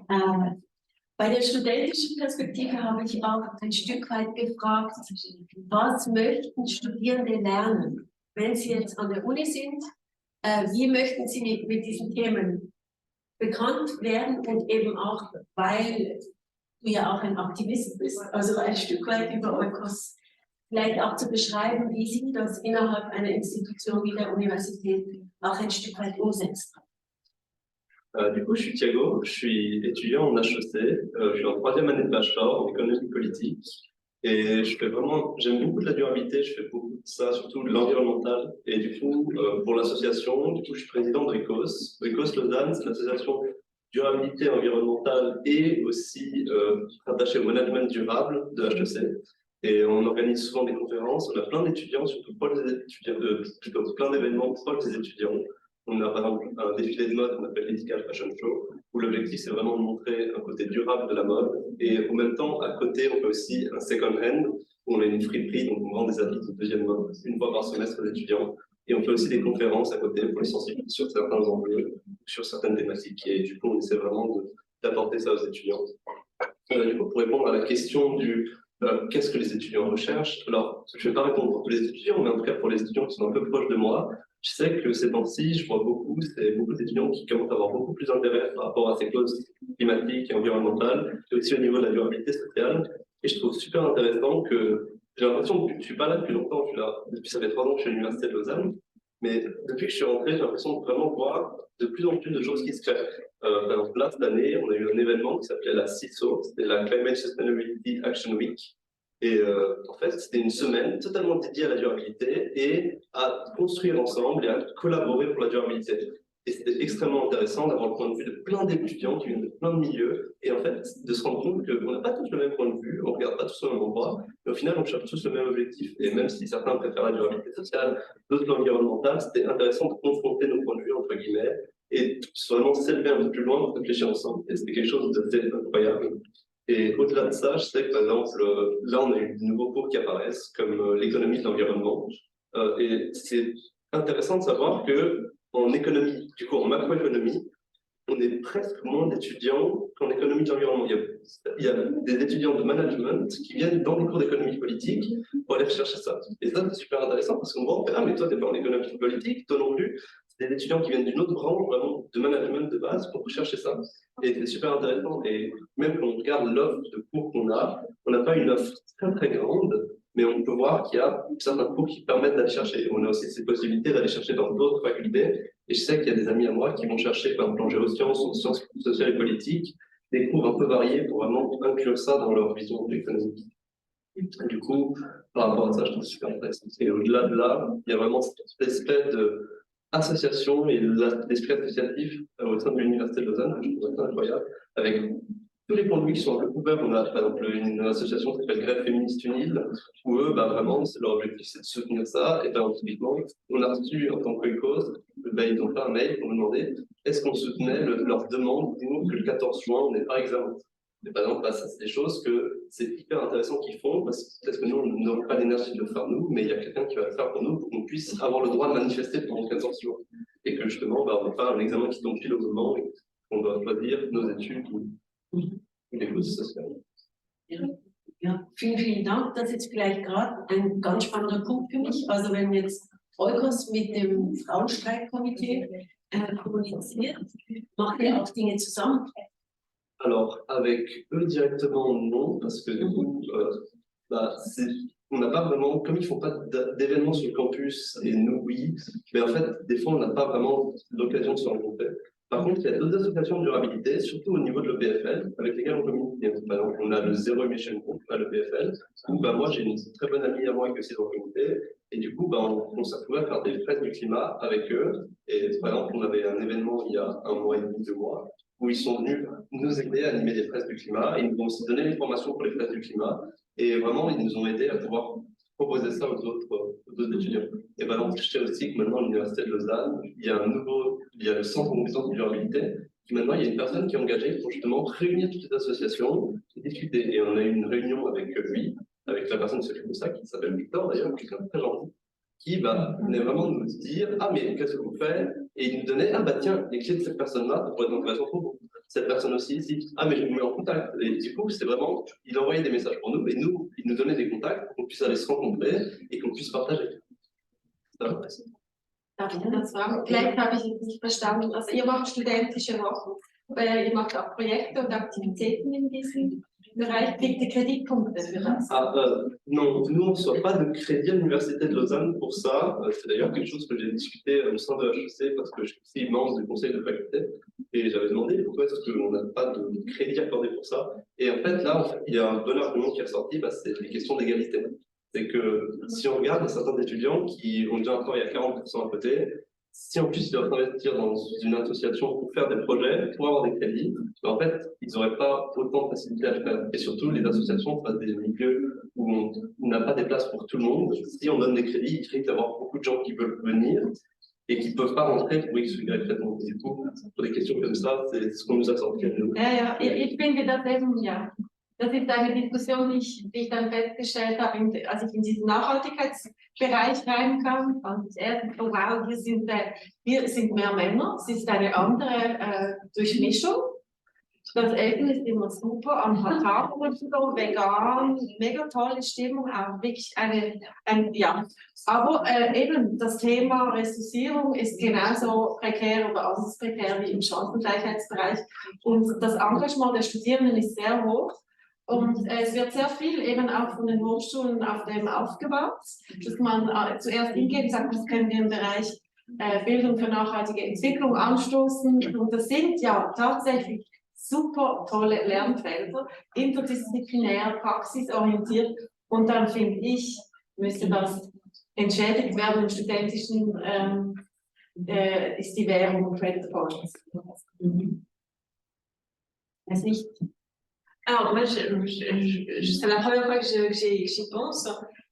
bei der studentischen Perspektive habe ich auch ein Stück weit gefragt, was möchten Studierende lernen, wenn sie jetzt an der Uni sind? Wie möchten sie mit diesen Themen bekannt werden und eben auch, weil du ja auch ein Aktivist bist, also ein Stück weit über Oikos, vielleicht auch zu beschreiben, wie sie das innerhalb einer Institution wie der Universität auch ein Stück weit umsetzt. Du coup, je suis Thiago, je suis étudiant en HEC, je suis en troisième année de bachelor en économie politique et j'aime beaucoup de la durabilité, je fais beaucoup de ça, surtout de l'environnemental et du coup, pour l'association, je suis président d'Oikos. Oikos Lausanne, c'est l'association durabilité environnementale et aussi rattachée au management durable de HEC. Et on organise souvent des conférences, on a plein d'étudiants, surtout proches des étudiants, plutôt plein d'événements proches des étudiants. On a par exemple un défilé de mode qu'on appelle l'Ethical Fashion Show, où l'objectif c'est vraiment de montrer un côté durable de la mode. Et en même temps, à côté, on fait aussi un second hand, où on a une friperie, donc on vend des habits de deuxième main, une fois par semestre aux étudiants. Et on fait aussi des conférences à côté pour les sensibiliser sur certains enjeux, sur certaines thématiques. Et du coup, on essaie vraiment d'apporter ça aux étudiants. Du coup, pour répondre à la question du qu'est-ce que les étudiants recherchent, alors je ne vais pas répondre pour tous les étudiants, mais en tout cas pour les étudiants qui sont un peu proches de moi, je sais que ces temps-ci, je vois beaucoup d'étudiants qui commencent à avoir beaucoup plus d'intérêt par rapport à ces causes climatiques et environnementales, et aussi au niveau de la durabilité sociale. Et je trouve super intéressant que j'ai l'impression que je ne suis pas là depuis longtemps, je suis là depuis ça fait 3 ans que je suis à l'Université de Lausanne, mais depuis que je suis rentré, j'ai l'impression de vraiment voir de plus en plus de choses qui se créent. Par exemple, là, cette année, on a eu un événement qui s'appelait la CISO, c'était la Climate Sustainability Action Week. Et en fait, c'était une semaine totalement dédiée à la durabilité et à construire ensemble et à collaborer pour la durabilité. Et c'était extrêmement intéressant d'avoir le point de vue de plein d'étudiants qui viennent de plein de milieux et en fait, de se rendre compte qu'on n'a pas tous le même point de vue, on ne regarde pas tous au même endroit, mais au final, on cherche tous le même objectif. Et même si certains préfèrent la durabilité sociale, d'autres l'environnemental, c'était intéressant de confronter nos points de vue, entre guillemets, et vraiment s'élever un peu plus loin, réfléchir ensemble. Et c'était quelque chose d'assez incroyable. Et au-delà de ça, je sais que par exemple, là, on a eu de nouveaux cours qui apparaissent, comme l'économie de l'environnement. Et c'est intéressant de savoir qu'en économie, du coup en macroéconomie, on est presque moins d'étudiants qu'en économie de l'environnement. Il y a des étudiants de management qui viennent dans les cours d'économie politique pour aller chercher ça. Et ça, c'est super intéressant parce qu'on voit, ah, mais toi, t'es pas en économie politique, toi non plus. des étudiants qui viennent d'une autre branche, vraiment de management de base, pour rechercher ça. Et c'est super intéressant. Et même quand on regarde l'offre de cours qu'on a, on n'a pas une offre très très grande, mais on peut voir qu'il y a certains cours qui permettent d'aller chercher. On a aussi ces possibilités d'aller chercher dans d'autres facultés. Et je sais qu'il y a des amis à moi qui vont chercher, par exemple, en géosciences, en sciences sociales et politiques, des cours un peu variés pour vraiment inclure ça dans leur vision économique. Et du coup, par rapport à ça, je trouve super intéressant. Et au-delà de là, il y a vraiment cette espèce d'association et l'esprit associatif au sein de l'Université de Lausanne, que je trouve assez incroyable, avec tous les points de vue qui sont un peu couverts. On a par exemple une association qui s'appelle Grève Féministe Unile, où eux, bah, vraiment, leur objectif, c'est de soutenir ça. Et ben, typiquement, on a reçu en tant que cause, ben, ils ont fait un mail pour nous demander est-ce qu'on soutenait leur demande pour que le 14 juin, on n'ait pas examen. Et par exemple, bah, ça, c'est des choses que c'est hyper intéressant qu'ils font, parce que peut-être que nous, on n'aura pas l'énergie de le faire nous, mais il y a quelqu'un qui va le faire pour nous, pour qu'on puisse avoir le droit de manifester pendant 14 jours. Et que justement, bah, on n'a pas un examen qui tombe pile au moment et qu'on doit choisir nos études ou les causes sociales. Ja, vielen Dank. Das ist jetzt vielleicht gerade ein ganz spannender Punkt für mich. Also wenn jetzt Eukos mit dem Frauenstreikkomitee kommuniziert, macht ihr auch Dinge zusammen? Alors, avec eux directement, non, parce que du coup, bah, on n'a pas vraiment, comme ils font pas d'événements sur le campus, et nous, oui, mais en fait, des fois, on n'a pas vraiment l'occasion de se rencontrer. Par contre, il y a d'autres associations de durabilité, surtout au niveau de l'EPFL, avec lesquelles on communique. Par exemple, on a le Zero Emission Group à l'EPFL, où bah, moi, j'ai une très bonne amie à moi qui est aussi dans le comité, et du coup, bah, on s'est retrouvé à faire des fêtes du climat avec eux. Et par exemple, on avait un événement il y a 1 mois et demi, 2 mois, où ils sont venus nous aider à animer des fresques du climat. Ils nous ont aussi donné les formations pour les fresques du climat. Et vraiment, ils nous ont aidés à pouvoir proposer ça aux autres étudiants. Et ben, donc, je sais aussi que maintenant, à l'Université de Lausanne, il y a le centre de compétences de durabilité, qui maintenant, il y a une personne qui est engagée pour justement réunir toutes les associations et discuter. Et on a eu une réunion avec lui, avec la personne qui s'occupe de ça, qui s'appelle Victor d'ailleurs, qui est très gentil, qui venait vraiment nous dire ah mais qu'est-ce que vous faites, et il nous donnait ah bah tiens les clés de cette personne-là ça pourrait être intéressant pour vous, cette personne aussi ici, ah mais je vous mets en contact. Et du coup c'est vraiment, il envoyait des messages pour nous et nous il nous donnait des contacts pour qu'on puisse aller se rencontrer et qu'on puisse partager. Darf ich das fragen? Vielleicht habe ich es nicht verstanden. Also ihr macht studentische Wochen, ihr macht auch Projekte und Aktivitäten in diesem Bereich. Kriegt ihr Kreditpunkte für das? Non, nous on ne reçoit pas de crédit à l'Université de Lausanne pour ça. C'est d'ailleurs quelque chose que j'ai discuté au sein de HEC parce que je suis membre du conseil de faculté et j'avais demandé pourquoi est-ce qu'on n'a pas de crédit accordé pour ça. Et en fait là, il y a un bon argument qui est ressorti, bah, c'est les questions d'égalité. C'est que si on regarde certains étudiants qui ont déjà un travail à 40% à côté, si en plus ils doivent investir dans une association pour faire des projets, pour avoir des crédits, en fait, ils n'auraient pas autant de facilité à le faire. Et surtout, les associations fassent des milieux où on n'a pas des places pour tout le monde. Si on donne des crédits, il risque d'avoir beaucoup de gens qui veulent venir et qui ne peuvent pas rentrer pour X ou Y raison. Du coup, pour des questions comme ça, c'est ce qu'on nous a sorti. Ja, ich finde das eben, ja. Das ist eine Diskussion, die ich dann festgestellt habe, als ich in diesen Nachhaltigkeitsbereich reinkam. Und erst, oh wow, wir sind mehr Männer. Es ist eine andere Durchmischung. Das Essen ist immer super, an Tagen vegan, mega tolle Stimmung, auch wirklich ja. Aber eben das Thema Ressourcierung ist genauso prekär oder anders prekär wie im Chancengleichheitsbereich. Und das Engagement der Studierenden ist sehr hoch. Und es wird sehr viel eben auch von den Hochschulen auf dem aufgebaut, dass man zuerst hingeht und sagt, was können wir im Bereich Bildung für nachhaltige Entwicklung anstoßen. Und das sind ja tatsächlich super tolle Lernfelder, interdisziplinär, praxisorientiert. Und dann finde ich, müsste das entschädigt werden im studentischen, ist die Währung Credit Points. Weiß nicht. Alors moi, c'est la première fois que j'y pense,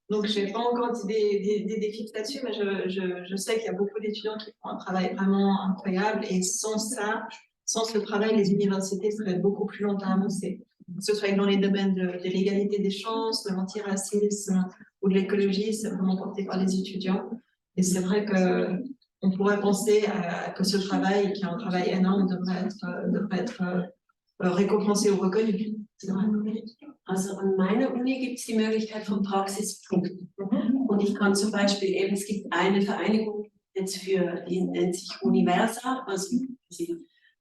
donc je n'ai pas encore des défis là-dessus, mais je sais qu'il y a beaucoup d'étudiants qui font un travail vraiment incroyable, et sans ça, sans ce travail, les universités seraient beaucoup plus longtemps avancées, que ce soit dans les domaines de l'égalité des chances, de l'antiracisme ou de l'écologie, c'est vraiment porté par les étudiants. Et c'est vrai qu'on pourrait penser que ce travail, qui est un travail énorme, devrait être récompensé ou reconnu. Also an meiner Uni gibt es die Möglichkeit von Praxispunkten. Und ich kann zum Beispiel eben, es gibt eine Vereinigung jetzt die nennt sich Universa, also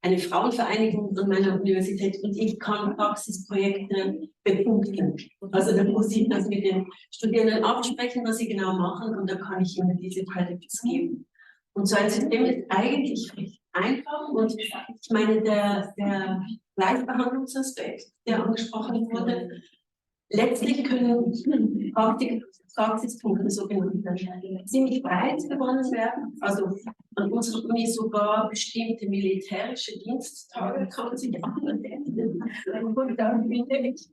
eine Frauenvereinigung an meiner Universität, und ich kann Praxisprojekte bepunkten. Also da muss ich das mit den Studierenden absprechen, was sie genau machen, und da kann ich ihnen diese Credits geben. Und so ein System ist eigentlich recht einfach, und ich meine, der Gleichbehandlungsaspekt, der angesprochen wurde, letztlich können Praxispunkte, sogenannte, ziemlich breit gewonnen werden. Also an unserer Uni sogar bestimmte militärische Diensttage kann man sich anwenden. Und dann finde ich,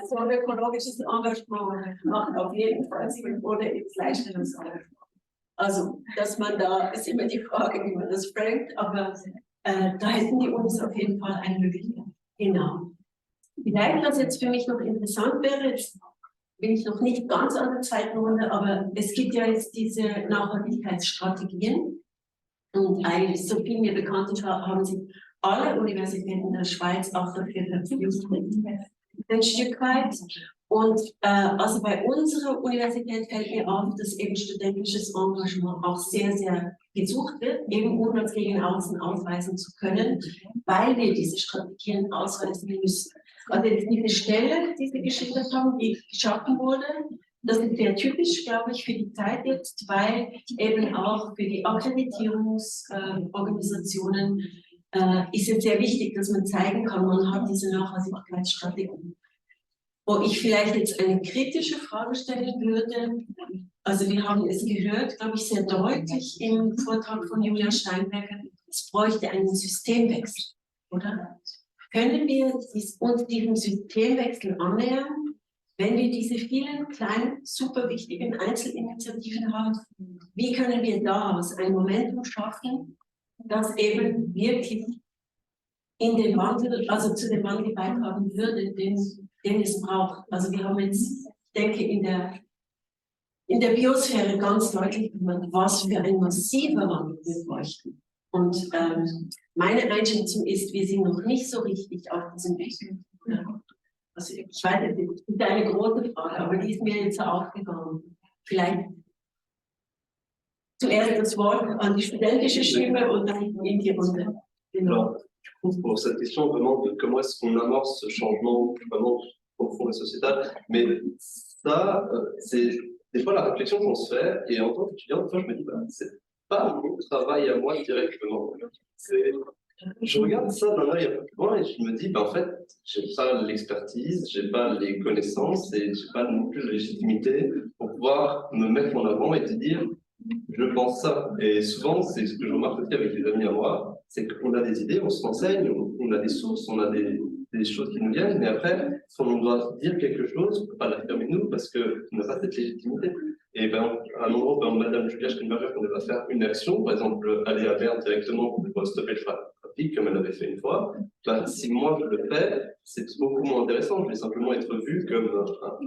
so ein ökologisches Engagement macht auf jeden Fall Sinn, oder eben Gleichstellungsengagement. Also, dass man da, ist immer die Frage, wie man das framet, aber da hätten die Unis auf jeden Fall eine Möglichkeit. Genau. Vielleicht, was jetzt für mich noch interessant wäre, jetzt bin ich noch nicht ganz an der zweiten Runde, aber es gibt ja jetzt diese Nachhaltigkeitsstrategien, und eigentlich, so viel mir bekannt ist, haben sich alle Universitäten der Schweiz auch dafür verpflichtet, ein Stück weit. Und also bei unserer Universität fällt mir auf, dass eben studentisches Engagement auch sehr, sehr gesucht wird, eben um das gegen außen ausweisen zu können, weil wir diese Strategien ausweisen müssen. Also jetzt diese Stelle, die Sie geschildert haben, die geschaffen wurde, das ist sehr typisch, glaube ich, für die Zeit jetzt, weil eben auch für die Akkreditierungsorganisationen ist es sehr wichtig, dass man zeigen kann, man hat diese Nachhaltigkeitsstrategie. Wo ich vielleicht jetzt eine kritische Frage stellen würde, also wir haben es gehört, glaube ich, sehr deutlich im Vortrag von Julia Steinberger, es bräuchte einen Systemwechsel, oder? Können wir uns diesem Systemwechsel annähern, wenn wir diese vielen kleinen, super wichtigen Einzelinitiativen haben? Wie können wir daraus ein Momentum schaffen, das eben wirklich in den Wandel, also zu dem Wandel beitragen würde, den es braucht? Also wir haben jetzt, ich denke, in der Biosphäre ganz deutlich gemacht, was für ein massiver Wandel wir bräuchten. Und meine Einschätzung ist, wir sind noch nicht so richtig auf diesem Weg. Also ich weiß, das ist eine große Frage, aber die ist mir jetzt aufgegangen. Vielleicht zuerst das Wort an die studentische Stimme und dann in die Runde. Genau. Du coup, pour cette question vraiment de comment est-ce qu'on amorce ce changement vraiment profond et sociétal, mais ça, c'est des fois la réflexion qu'on se fait, et en tant qu'étudiant, des fois je me dis, bah, c'est pas mon travail à moi directement. Je regarde ça d'un œil un peu plus loin et je me dis, bah, en fait, j'ai pas l'expertise, j'ai pas les connaissances et j'ai pas non plus la légitimité pour pouvoir me mettre en avant et te dire, je pense ça. Et souvent, c'est ce que je remarque aussi avec les amis à moi, c'est qu'on a des idées, on se renseigne, on a des sources, on a des choses qui nous viennent, mais après, si on doit dire quelque chose, on ne peut pas l'affirmer nous parce qu'on n'a pas cette légitimité. Et ben, à un endroit, ben, Madame Julia Steinberger, on va faire une action, par exemple, aller à Berne directement pour stopper le trafic, comme elle avait fait une fois. Ben, si moi je le fais, c'est beaucoup moins intéressant. Je vais simplement être vu comme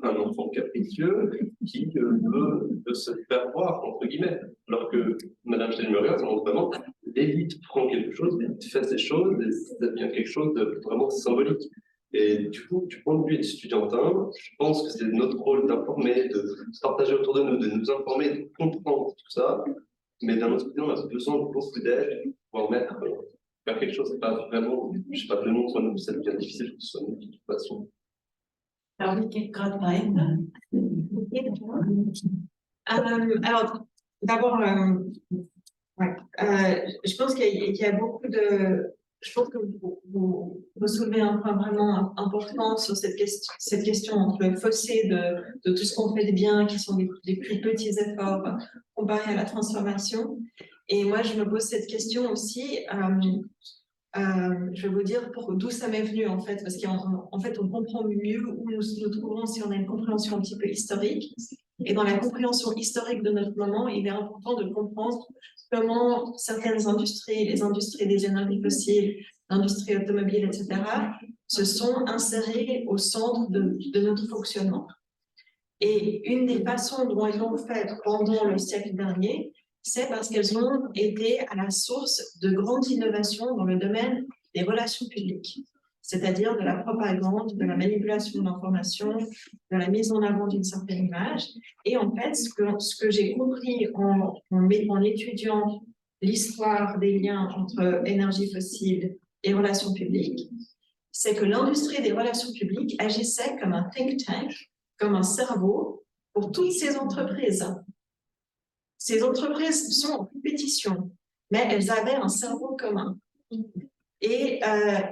un enfant capricieux qui veut se faire voir, entre guillemets. Alors que Madame Steinberger, ça montre vraiment l'élite prend quelque chose, l'élite fait ces choses, et ça devient quelque chose de vraiment symbolique. Et du coup, du point de vue étudiantin, je pense que c'est notre rôle d'informer, de se partager autour de nous informer, de comprendre tout ça. Mais d'un autre côté, on a besoin de beaucoup d'aide pour mettre faire quelque chose. C'est pas vraiment, je sais pas, le nom soit nous, ça devient difficile que ce soit nous de toute façon. Alors, il geht gerade weiter. Alors, d'abord, ouais, je pense qu'il y a beaucoup de... Je pense que vous soulevez un point vraiment important sur cette question entre le fossé de tout ce qu'on fait de bien, qui sont des plus petits efforts comparés à la transformation. Et moi, je me pose cette question aussi, je vais vous dire d'où ça m'est venu en fait, parce qu'en fait, on comprend mieux où nous nous trouverons si on a une compréhension un petit peu historique. Et dans la compréhension historique de notre moment, il est important de comprendre comment certaines industries, les industries des énergies fossiles, l'industrie automobile, etc., se sont insérées au centre de notre fonctionnement. Et une des façons dont elles l'ont fait pendant le siècle dernier, c'est parce qu'elles ont été à la source de grandes innovations dans le domaine des relations publiques. c'est-à-dire de la propagande, de la manipulation de l'information, de la mise en avant d'une certaine image. Et en fait, ce que j'ai compris en étudiant l'histoire des liens entre énergie fossile et relations publiques, c'est que l'industrie des relations publiques agissait comme un think tank, comme un cerveau pour toutes ces entreprises. Ces entreprises sont en compétition, mais elles avaient un cerveau commun et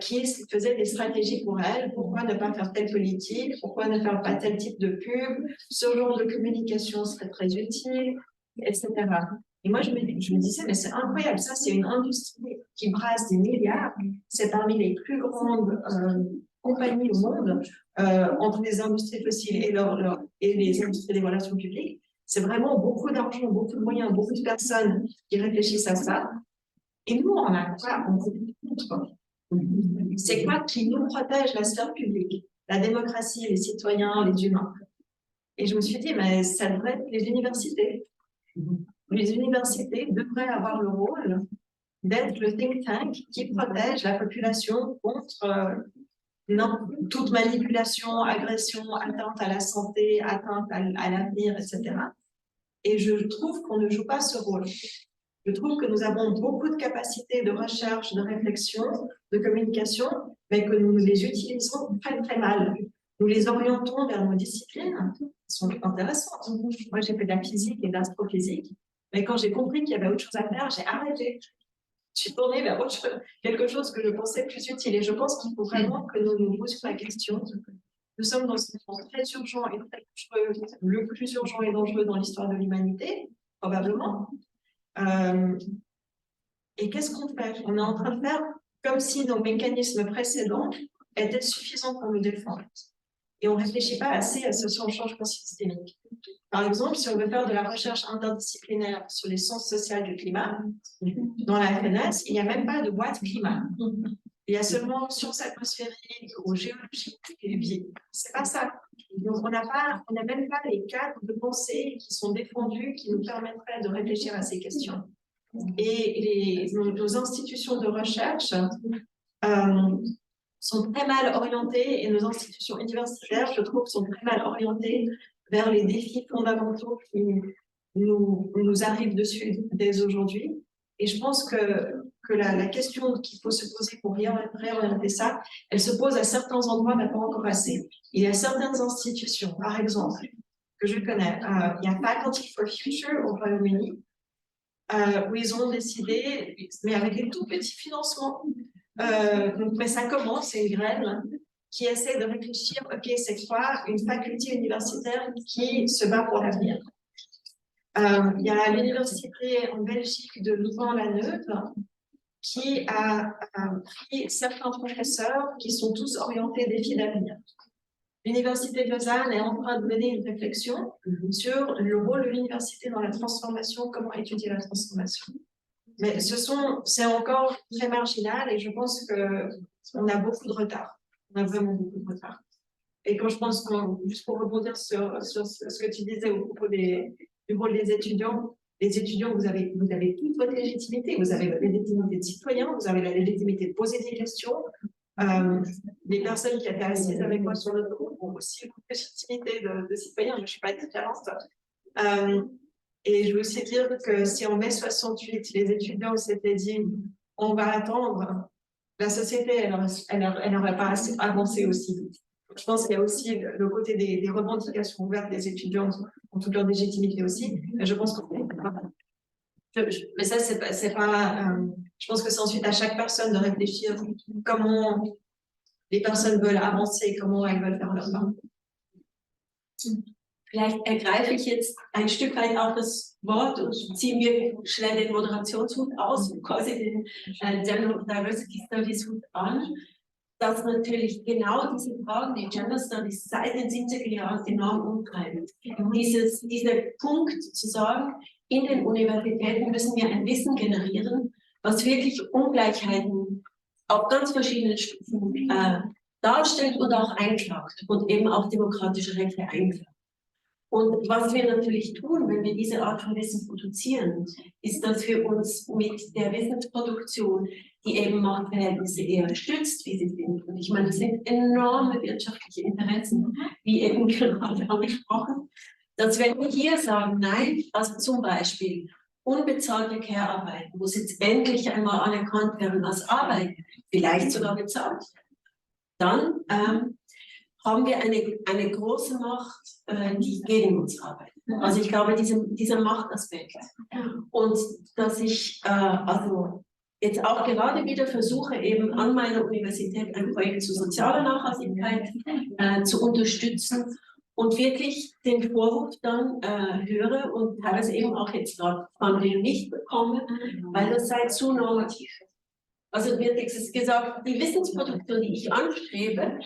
qui faisait des stratégies pour elles. Pourquoi ne pas faire telle politique? Pourquoi ne faire pas tel type de pub? Ce genre de communication serait très utile, etc. Et moi, je me disais, mais c'est incroyable, ça, c'est une industrie qui brasse des milliards. C'est parmi les plus grandes compagnies au monde, entre les industries fossiles et les industries des relations publiques. C'est vraiment beaucoup d'argent, beaucoup de moyens, beaucoup de personnes qui réfléchissent à ça. Et nous, on a quoi? On contre. C'est quoi qui nous protège la sphère publique, la démocratie, les citoyens, les humains? Et je me suis dit, mais ça devrait être les universités. Les universités devraient avoir le rôle d'être le think tank qui protège la population contre toute manipulation, agression, atteinte à la santé, atteinte à l'avenir, etc. Et je trouve qu'on ne joue pas ce rôle. Je trouve que nous avons beaucoup de capacités de recherche, de réflexion, de communication, mais que nous les utilisons très, très mal. Nous les orientons vers nos disciplines qui sont intéressantes. Moi, j'ai fait de la physique et de l'astrophysique, mais quand j'ai compris qu'il y avait autre chose à faire, j'ai arrêté. Je suis tournée vers quelque chose que je pensais plus utile. Et je pense qu'il faut vraiment que nous nous posions la question. Nous sommes dans un moment très urgent et très dangereux, le plus urgent et dangereux dans l'histoire de l'humanité, probablement. Et qu'est-ce qu'on fait? On est en train de faire comme si nos mécanismes précédents étaient suffisants pour nous défendre. Et on ne réfléchit pas assez à ce changement systémique. Par exemple, si on veut faire de la recherche interdisciplinaire sur les sciences sociales du climat, dans la FNS, il n'y a même pas de boîte climat. Il y a seulement sciences atmosphériques ou géologie et vie. C'est pas ça. Donc, on n'a même pas les cadres de pensée qui sont défendus, qui nous permettraient de réfléchir à ces questions. Et nos institutions de recherche sont très mal orientées, et nos institutions universitaires, je trouve, sont très mal orientées vers les défis fondamentaux qui nous arrivent dessus dès aujourd'hui. Et je pense que la question qu'il faut se poser pour réorienter ça, elle se pose à certains endroits, mais pas encore assez. Il y a certaines institutions, par exemple, que je connais, il y a Faculty for Future au Royaume-Uni, où ils ont décidé, mais avec des tout petits financements, mais ça commence, c'est une graine qui essaie de réfléchir, ok, c'est quoi une faculté universitaire qui se bat pour l'avenir. Il y a l'université en Belgique de Louvain-la-Neuve qui a pris certains professeurs qui sont tous orientés défis d'avenir. L'université de Lausanne est en train de mener une réflexion sur le rôle de l'université dans la transformation, comment étudier la transformation. Mais c'est encore très marginal et je pense qu'on a beaucoup de retard. On a vraiment beaucoup de retard. Et quand je pense juste pour rebondir sur ce que tu disais au propos du rôle des étudiants, les étudiants, vous avez toute votre légitimité. Vous avez la légitimité de citoyen, vous avez la légitimité de poser des questions. Les personnes qui étaient assises avec moi sur le groupe ont aussi une légitimité de citoyen. Je ne suis pas différente. Et je veux aussi dire que si en mai 68, les étudiants s'étaient dit on va attendre, la société, elle n'aurait pas avancé aussi vite. Je pense qu'il y a aussi le côté des revendications ouvertes des étudiants en toute leur légitimité aussi. Mais je pense qu'on mais ça, c'est pas je pense que c'est ensuite à chaque personne de réfléchir comment les personnes veulent avancer, comment elles veulent faire leur part. Vielleicht ergreife ich jetzt ein Stück weit auch das Wort und ziehe mir schnell den Moderationshut aus, quasi den Gender Diversity Studies Hut an, dass natürlich genau diese Fragen, die Gender Studies seit den 70er Jahren enorm umtreiben. Dieser Punkt zu sagen, in den Universitäten müssen wir ein Wissen generieren, was wirklich Ungleichheiten auf ganz verschiedenen Stufen darstellt und auch einklagt und eben auch demokratische Rechte einklagt. Und was wir natürlich tun, wenn wir diese Art von Wissen produzieren, ist, dass wir uns mit der Wissensproduktion, die eben Marktverhältnisse eher stützt, wie sie sind. Und ich meine, das sind enorme wirtschaftliche Interessen, wie eben gerade angesprochen, dass wenn wir hier sagen, nein, also zum Beispiel unbezahlte Care-Arbeit muss jetzt endlich einmal anerkannt werden als Arbeit, vielleicht sogar bezahlt, dann haben wir eine große Macht, die gegen uns arbeitet. Also ich glaube, dieser Machtaspekt. Und dass ich also jetzt auch gerade wieder versuche, eben an meiner Universität ein Projekt zu sozialer Nachhaltigkeit zu unterstützen und wirklich den Vorwurf dann höre und teilweise eben auch jetzt gerade von denen nicht bekomme, weil das sei zu normativ. Also wird gesagt, die Wissensproduktion, die ich anstrebe,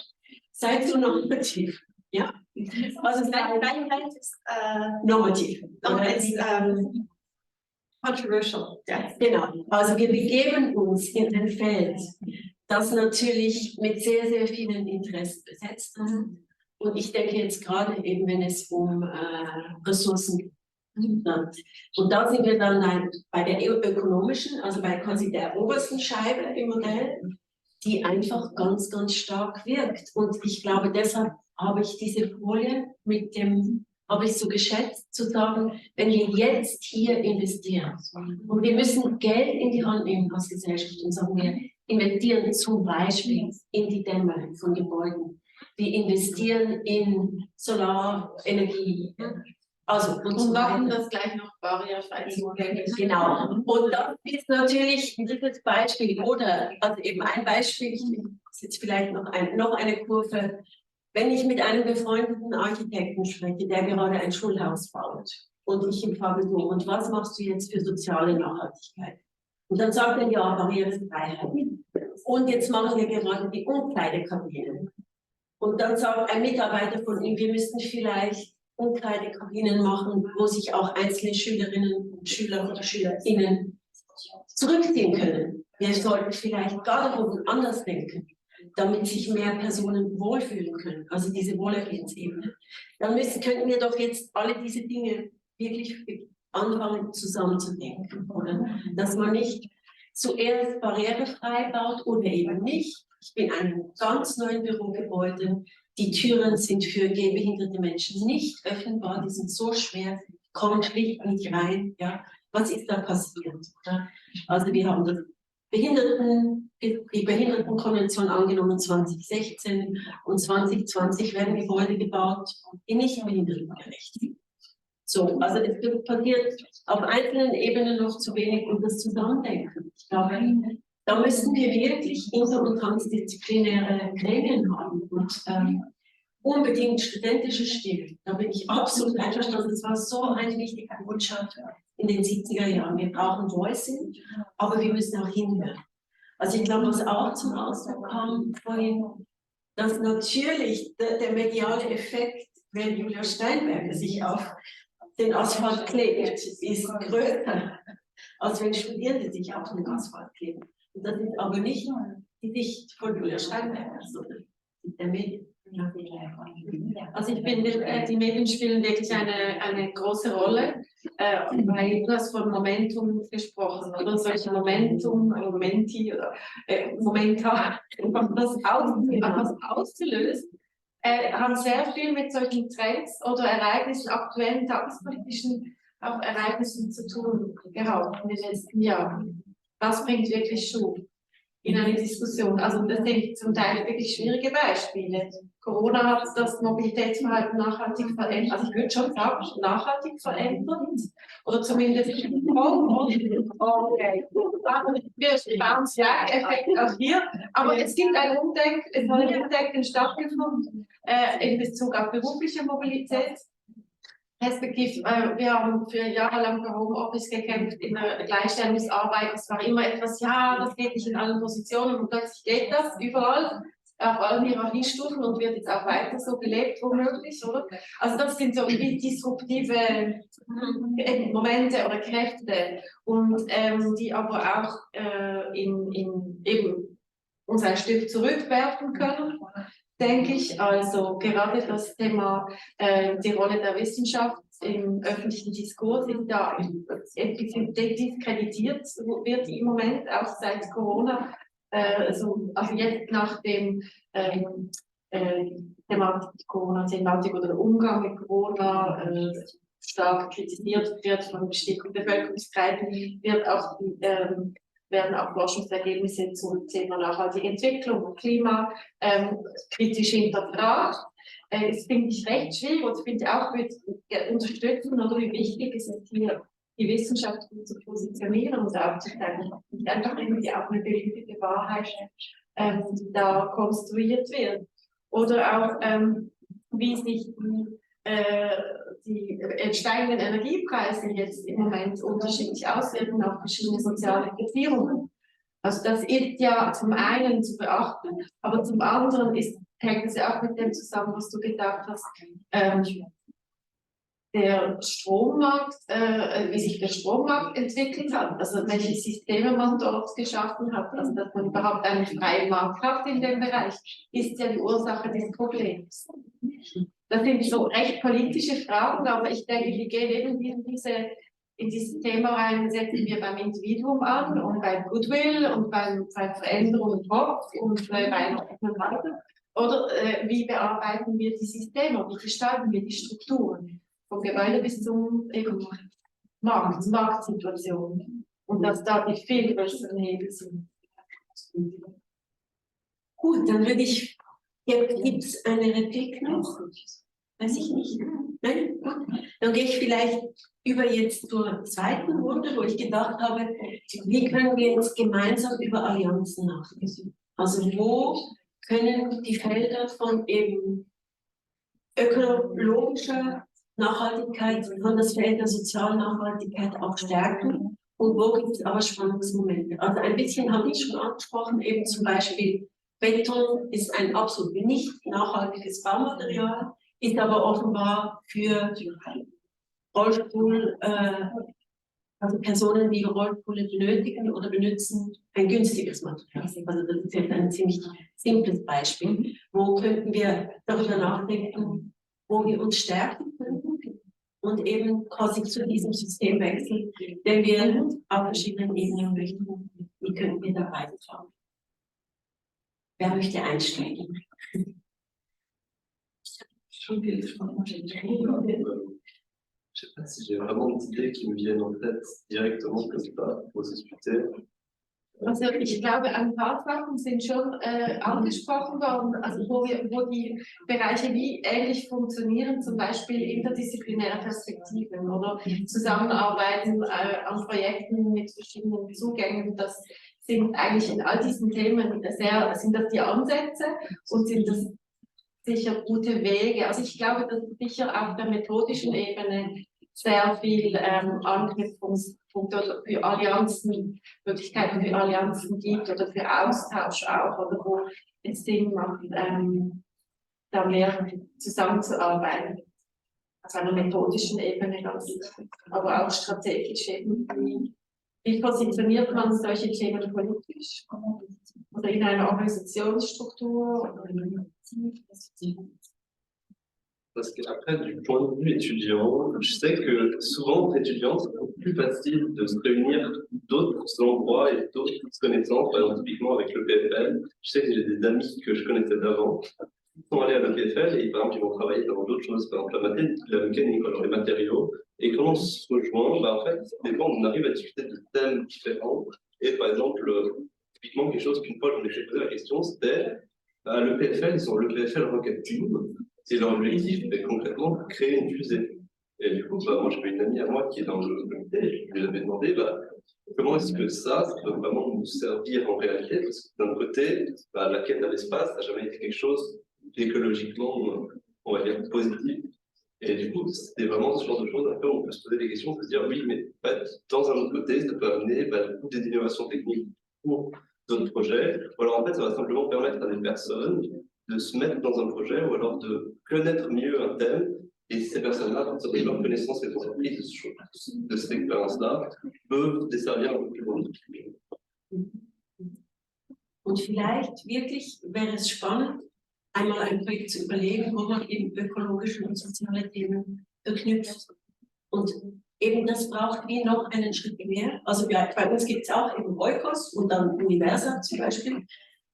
sei zu normativ. Ja? Also Dein ist normativ. Controversial. Ja. Genau. Also wir begeben uns in ein Feld, das natürlich mit sehr, sehr vielen Interessen besetzt ist. Und ich denke jetzt gerade eben, wenn es um Ressourcen geht. Und da sind wir dann bei der ökonomischen, also bei quasi der obersten Scheibe im Modell, die einfach ganz, ganz stark wirkt. Und ich glaube, deshalb habe ich diese Folie habe ich so geschätzt, zu sagen, wenn wir jetzt hier investieren und wir müssen Geld in die Hand nehmen als Gesellschaft und sagen, wir investieren zum Beispiel in die Dämmung von Gebäuden, wir investieren in Solarenergie, also Und machen das gleich noch barrierefrei zugänglich. Genau. Und das ist natürlich dieses Beispiel oder also eben ein Beispiel, ich jetzt vielleicht noch eine Kurve. Wenn ich mit einem befreundeten Architekten spreche, der gerade ein Schulhaus baut und ich ihm frage so, und was machst du jetzt für soziale Nachhaltigkeit? Und dann sagt er, ja, Barrierefreiheit. Und jetzt machen wir gerade die Umkleidekabinen. Und dann sagt ein Mitarbeiter von ihm, wir müssten vielleicht Umkleidekabinen machen, wo sich auch einzelne Schülerinnen und Schüler oder SchülerInnen zurückziehen können. Wir sollten vielleicht Garderoben anders denken, damit sich mehr Personen wohlfühlen können, also diese Wohlergehensebene. Dann könnten wir doch jetzt alle diese Dinge wirklich anfangen zusammenzudenken, oder? Dass man nicht zuerst barrierefrei baut oder eben nicht. Ich bin in einem ganz neuen Bürogebäude. Die Türen sind für gehbehinderte Menschen nicht öffnbar, die sind so schwer, kommen schlicht nicht rein. Ja? Was ist da passiert? Oder? Also wir haben die Behindertenkonvention angenommen 2016 und 2020 werden Gebäude gebaut, die nicht behindertengerecht sind. So, also es passiert auf einzelnen Ebenen noch zu wenig und das Zusammendenken. Ich glaube, da müssen wir wirklich inter- und transdisziplinäre Gremien haben und unbedingt studentische Stimmen. Da bin ich absolut einverstanden. Das war so eine wichtige Botschaft in den 70er Jahren. Wir brauchen Voicing, aber wir müssen auch hinhören. Also ich glaube, was auch zum Ausdruck kam vorhin, dass natürlich der mediale Effekt, wenn Julia Steinberger sich auf den Asphalt klebt, ist größer, als wenn Studierende sich auf den Asphalt kleben. Und das ist aber nicht die Sicht von Julia Steinberger, sondern der Medien. Also ich finde, die Medien spielen wirklich eine große Rolle, weil du hast von Momentum gesprochen, oder solche Momentum, Momenti oder Momenta, was auszulösen, haben sehr viel mit solchen Trends oder Ereignissen, aktuellen tagespolitischen auch Ereignissen zu tun gehabt in den letzten Jahren. Was bringt wirklich Schub in eine Diskussion? Also das sind zum Teil wirklich schwierige Beispiele. Corona hat das Mobilitätsverhalten nachhaltig verändert, also ich würde schon sagen, nachhaltig verändert, oder zumindest okay. Wir bauen es ja Effekt auch hier, aber es gibt ein Umdenken stattgefunden in Bezug auf berufliche Mobilität. Respektive, wir haben für jahrelang für Homeoffice gekämpft in der Gleichstellungsarbeit. Es war immer etwas, ja, das geht nicht in allen Positionen und plötzlich geht das überall, auf allen Hierarchiestufen und wird jetzt auch weiter so gelebt, womöglich, oder? Also das sind so wie disruptive Momente oder Kräfte und die aber auch eben uns ein Stück zurückwerfen können. denke ich. Also gerade das Thema, die Rolle der Wissenschaft im öffentlichen Diskurs ist ja ein bisschen diskreditiert wird im Moment, auch seit Corona. Also jetzt nach dem Thematik Corona-Thematik oder der Umgang mit Corona stark kritisiert wird von bestimmten Bevölkerungskreisen, werden auch Forschungsergebnisse zum Thema nachhaltige Entwicklung und Klima kritisch hinterfragt. Das finde ich recht schwierig und finde auch mit unterstützen, oder wie wichtig es ist, hier die Wissenschaft gut zu positionieren und aufzuzeigen, nicht einfach irgendwie auch eine beliebige Wahrheit da konstruiert wird. Oder auch, wie sich die steigenden Energiepreise jetzt im Moment unterschiedlich auswirken auf verschiedene soziale Beziehungen. Also das ist ja zum einen zu beachten, aber zum anderen hängt es ja auch mit dem zusammen, was du gesagt hast, der Strommarkt, wie sich der Strommarkt entwickelt hat, also welche Systeme man dort geschaffen hat, also dass man überhaupt einen freien Markt hat in dem Bereich, ist ja die Ursache des Problems. Das sind so recht politische Fragen, aber ich denke, wir gehen eben in dieses Thema rein, setzen wir beim Individuum an und beim Goodwill und bei Veränderung und Hoff und bei einer offenen Haltung. Oder wie bearbeiten wir die Systeme, wie gestalten wir die Strukturen? Vom Gebäude bis zum Marktsituation. Und dass da die viel größeren Hebel sind. Gut, dann würde ich, gibt es eine Replik noch? Weiß ich nicht. Nein? Gut. Dann gehe ich vielleicht über jetzt zur zweiten Runde, wo ich gedacht habe, wie können wir jetzt gemeinsam über Allianzen nachdenken? Also wo können die Felder von eben ökologischer Nachhaltigkeit, von das Feld der sozialen Nachhaltigkeit auch stärken und wo gibt es aber Spannungsmomente? Also ein bisschen habe ich schon angesprochen, eben zum Beispiel Beton ist ein absolut nicht nachhaltiges Baumaterial, ist aber offenbar für Rollstuhl, also Personen, die Rollstühle benötigen oder benutzen, ein günstiges Material. Also das ist jetzt ein ziemlich simples Beispiel. Wo könnten wir darüber nachdenken, wo wir uns stärken können und eben quasi zu diesem Systemwechsel, den wir auf verschiedenen Ebenen möchten, wie können wir da beitragen? Wer möchte einsteigen? Je sais pas si j'ai vraiment d'idées qui me viennent en tête directement comme ça pour discuter. Also ich glaube, ein paar Sachen sind schon angesprochen worden, also wo die Bereiche wie ähnlich funktionieren, zum Beispiel interdisziplinäre Perspektiven oder Zusammenarbeiten an Projekten mit verschiedenen Zugängen. Das sind eigentlich in all diesen Themen sind das die Ansätze und sind das sicher gute Wege. Also ich glaube, dass es sicher auf der methodischen Ebene sehr viel Anknüpfungspunkte für Allianzen, Möglichkeiten für Allianzen gibt oder für Austausch auch, oder wo es Sinn macht, da mehr zusammenzuarbeiten. Auf einer methodischen Ebene ganz sicher, aber auch strategisch eben. Wie positioniert man solche Themen politisch? Oder in einer Organisationsstruktur? Parce qu'après, du point de vue étudiant, je sais que souvent, entre étudiants, c'est beaucoup plus facile de se réunir d'autres endroits et d'autres connaissances, par exemple, typiquement avec le PFL. Je sais que j'ai des amis que je connaissais d'avant qui sont allés à l'EPFL et par exemple, ils vont travailler dans d'autres choses, par exemple la mécanique, alors les matériaux. Et quand on se rejoint, en fait, des fois, on arrive à discuter de thèmes différents. Et par exemple, typiquement, quelque chose qu'une fois, j'en ai fait poser la question, c'était à l'EPFL, ils ont l'EPFL Rocket Team. Et leur objectif est concrètement de créer une fusée. Et du coup, moi, j'avais une amie à moi qui est dans le comité, et je lui avais demandé comment est-ce que ça peut vraiment nous servir en réalité, parce que d'un côté, la quête à l'espace n'a jamais été quelque chose d'écologiquement, on va dire, positif. Et du coup, c'était vraiment ce genre de choses, après, on peut se poser des questions, on peut se dire, oui, mais dans un autre côté, ça peut amener des innovations techniques pour d'autres projets, ou alors en fait, ça va simplement permettre à des personnes de se mettre dans un projet ou alors de connaître mieux un thème. Et ces personnes-là, à partir de leur connaissance et de cette expérience-là, peuvent desservir un peu plus loin. Und vielleicht wirklich wäre es spannend, einmal ein Projekt zu überlegen, wo man eben ökologische und soziale Themen verknüpft. Und eben das braucht wie noch einen Schritt mehr. Also bei uns gibt es auch eben Oikos und dann Universa zum Beispiel.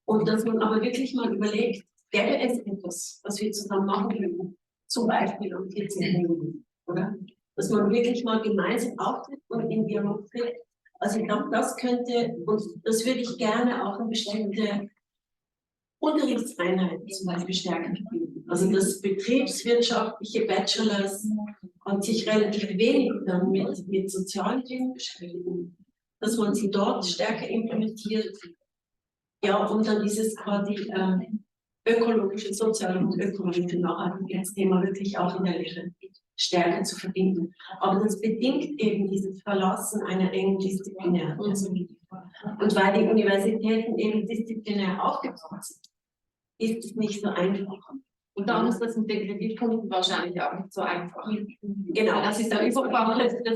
Und dass man aber wirklich mal überlegt, gäbe es etwas, was wir zusammen machen können, zum Beispiel am 14. Juli, oder? Dass man wirklich mal gemeinsam auftritt und in Dialog tritt. Also ich glaube, das könnte, und das würde ich gerne auch in bestimmte Unterrichtseinheiten zum Beispiel stärker verbinden. Also das betriebswirtschaftliche Bachelors hat sich relativ wenig dann mit sozialen Themen beschäftigen, dass man sie dort stärker implementiert. Ja, und dann dieses quasi ökologische, soziale und ökologische Nachhaltigkeitsthema wirklich auch in der Lehre stärker zu verbinden. Aber das bedingt eben dieses Verlassen einer engen disziplinären Perspektive. Und weil die Universitäten eben disziplinär aufgebaut sind, ist es nicht so einfach. Und dann ist das mit den Kreditpunkten wahrscheinlich auch nicht so einfach. Genau. Das ist ja das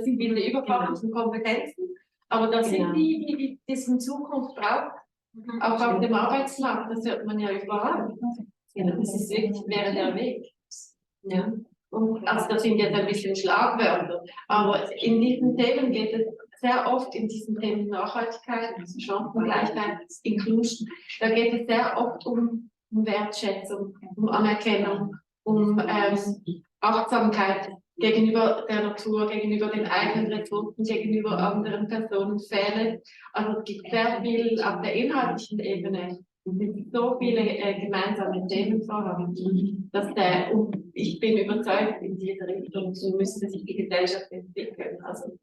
sind wieder überfachlichen Kompetenzen, aber das sind die es in Zukunft braucht, auch auf dem Arbeitsmarkt, das hört man ja überall. Das ist wirklich, wäre der Weg. Ja. Und also das sind jetzt ein bisschen Schlagwörter, aber in diesen Themen geht es sehr oft in diesen Themen Nachhaltigkeit, Chancengleichheit, Inclusion, da geht es sehr oft um Wertschätzung, um Anerkennung, um Achtsamkeit gegenüber der Natur, gegenüber den eigenen Ressourcen, gegenüber anderen Personen, Fälle. Also es gibt sehr viel auf der inhaltlichen Ebene, so viele gemeinsame Themen vorhanden, dass und ich bin überzeugt, in diese Richtung müsste sich die Gesellschaft entwickeln. Also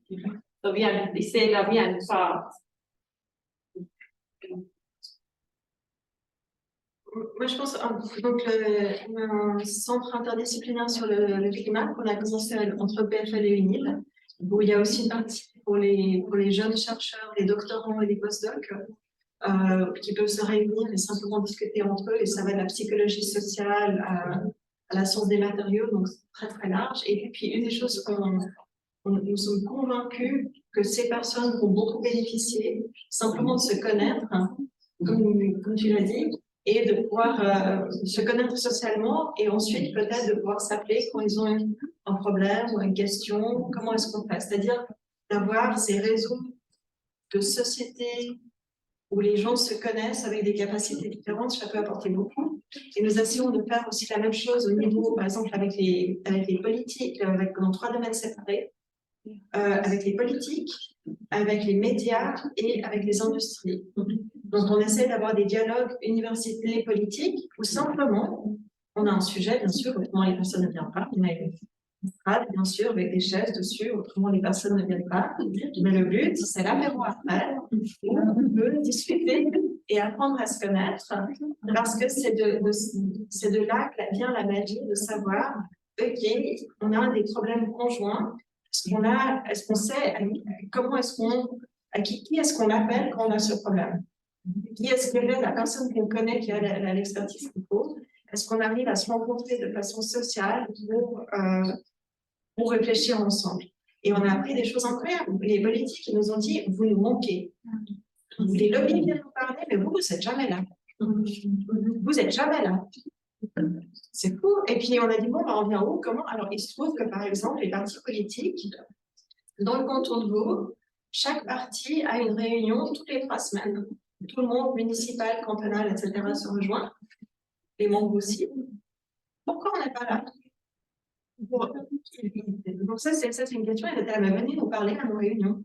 so wie ich sehe da wie ein Pfad. Moi, je pense donc un centre interdisciplinaire sur le climat qu'on a commencé entre PFL et UNIL, où il y a aussi une partie pour les jeunes chercheurs, les doctorants et les postdocs qui peuvent se réunir et simplement discuter entre eux. Et ça va de la psychologie sociale à la science des matériaux, donc c'est très très large. Et puis une des choses nous sommes convaincus que ces personnes vont beaucoup bénéficier simplement de se connaître, comme tu l'as dit, et de pouvoir se connaître socialement et ensuite peut-être de pouvoir s'appeler quand ils ont un problème ou une question, comment est-ce qu'on fait? C'est-à-dire d'avoir ces réseaux de sociétés où les gens se connaissent avec des capacités différentes, ça peut apporter beaucoup. Et nous essayons de faire aussi la même chose au niveau, par exemple, avec les politiques, dans 3 domaines séparés, avec les politiques, avec les médias et avec les industries. Donc, on essaie d'avoir des dialogues universités politiques où simplement, on a un sujet, bien sûr, autrement les personnes ne viennent pas. On a une estrade, bien sûr, avec des chaises dessus, autrement les personnes ne viennent pas. Mais le but, c'est l'apéro après, où on peut discuter et apprendre à se connaître, parce que c'est de là que vient la magie de savoir, OK, on a des problèmes conjoints. Est-ce qu'on sait comment est-ce qu'on, qui est-ce qu'on appelle quand on a ce problème? Qui est-ce qu'elle est la personne qu'on connaît qui a l'expertise qu'il faut? Est-ce qu'on arrive à se rencontrer de façon sociale pour réfléchir ensemble? Et on a appris des choses incroyables. Les politiques nous ont dit, vous nous manquez. Les lobbies viennent nous parler, mais vous n'êtes jamais là. Vous n'êtes jamais là. C'est fou. Et puis on a dit, bon, on vient où? Comment? Alors il se trouve que par exemple, les partis politiques, dans le canton de Vaud, chaque parti a une réunion toutes les 3 semaines. Tout le monde, municipal, cantonal, etc., se rejoint. Les membres aussi. Pourquoi on n'est pas là? Donc ça, c'est une question. Elle était à venez nous parler à nos réunions.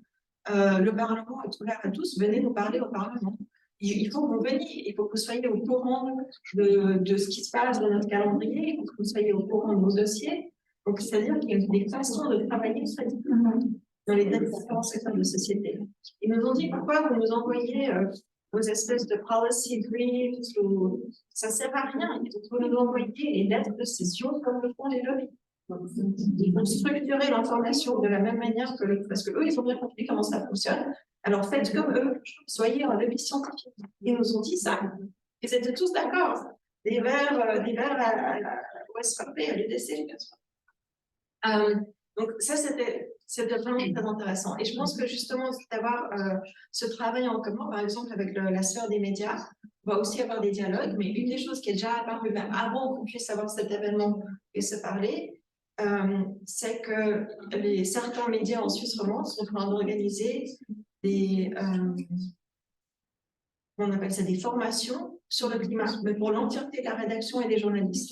Le Parlement est ouvert à tous. Venez nous parler au Parlement. Il faut que vous veniez, il faut que vous soyez au courant de ce qui se passe dans notre calendrier, il faut que vous soyez au courant de nos dossiers. Donc, c'est-à-dire qu'il y a des façons de travailler très différentes dans les différents secteurs de société. Ils nous ont dit, pourquoi vous nous envoyez vos espèces de policy briefs, ça ne sert à rien, il faut nous envoyer les lettres de session comme le font les lobbies. Ils vont structurer l'information de la même manière que parce que eux, ils ont bien compris comment ça fonctionne. Alors faites comme eux, soyez un lobby scientifique. Ils nous ont dit ça. Ils étaient tous d'accord. Des verts à l'OSRP, à l'UDC. Donc ça, c'était vraiment très intéressant. Et je pense que justement, d'avoir ce travail en commun, par exemple avec la sphère des médias, on va aussi avoir des dialogues. Mais une des choses qui est déjà apparue même avant qu'on puisse avoir cet événement et se parler, c'est que certains médias en Suisse romande sont en train d'organiser des, on appelle ça des formations sur le climat, mais pour l'entièreté de la rédaction et des journalistes.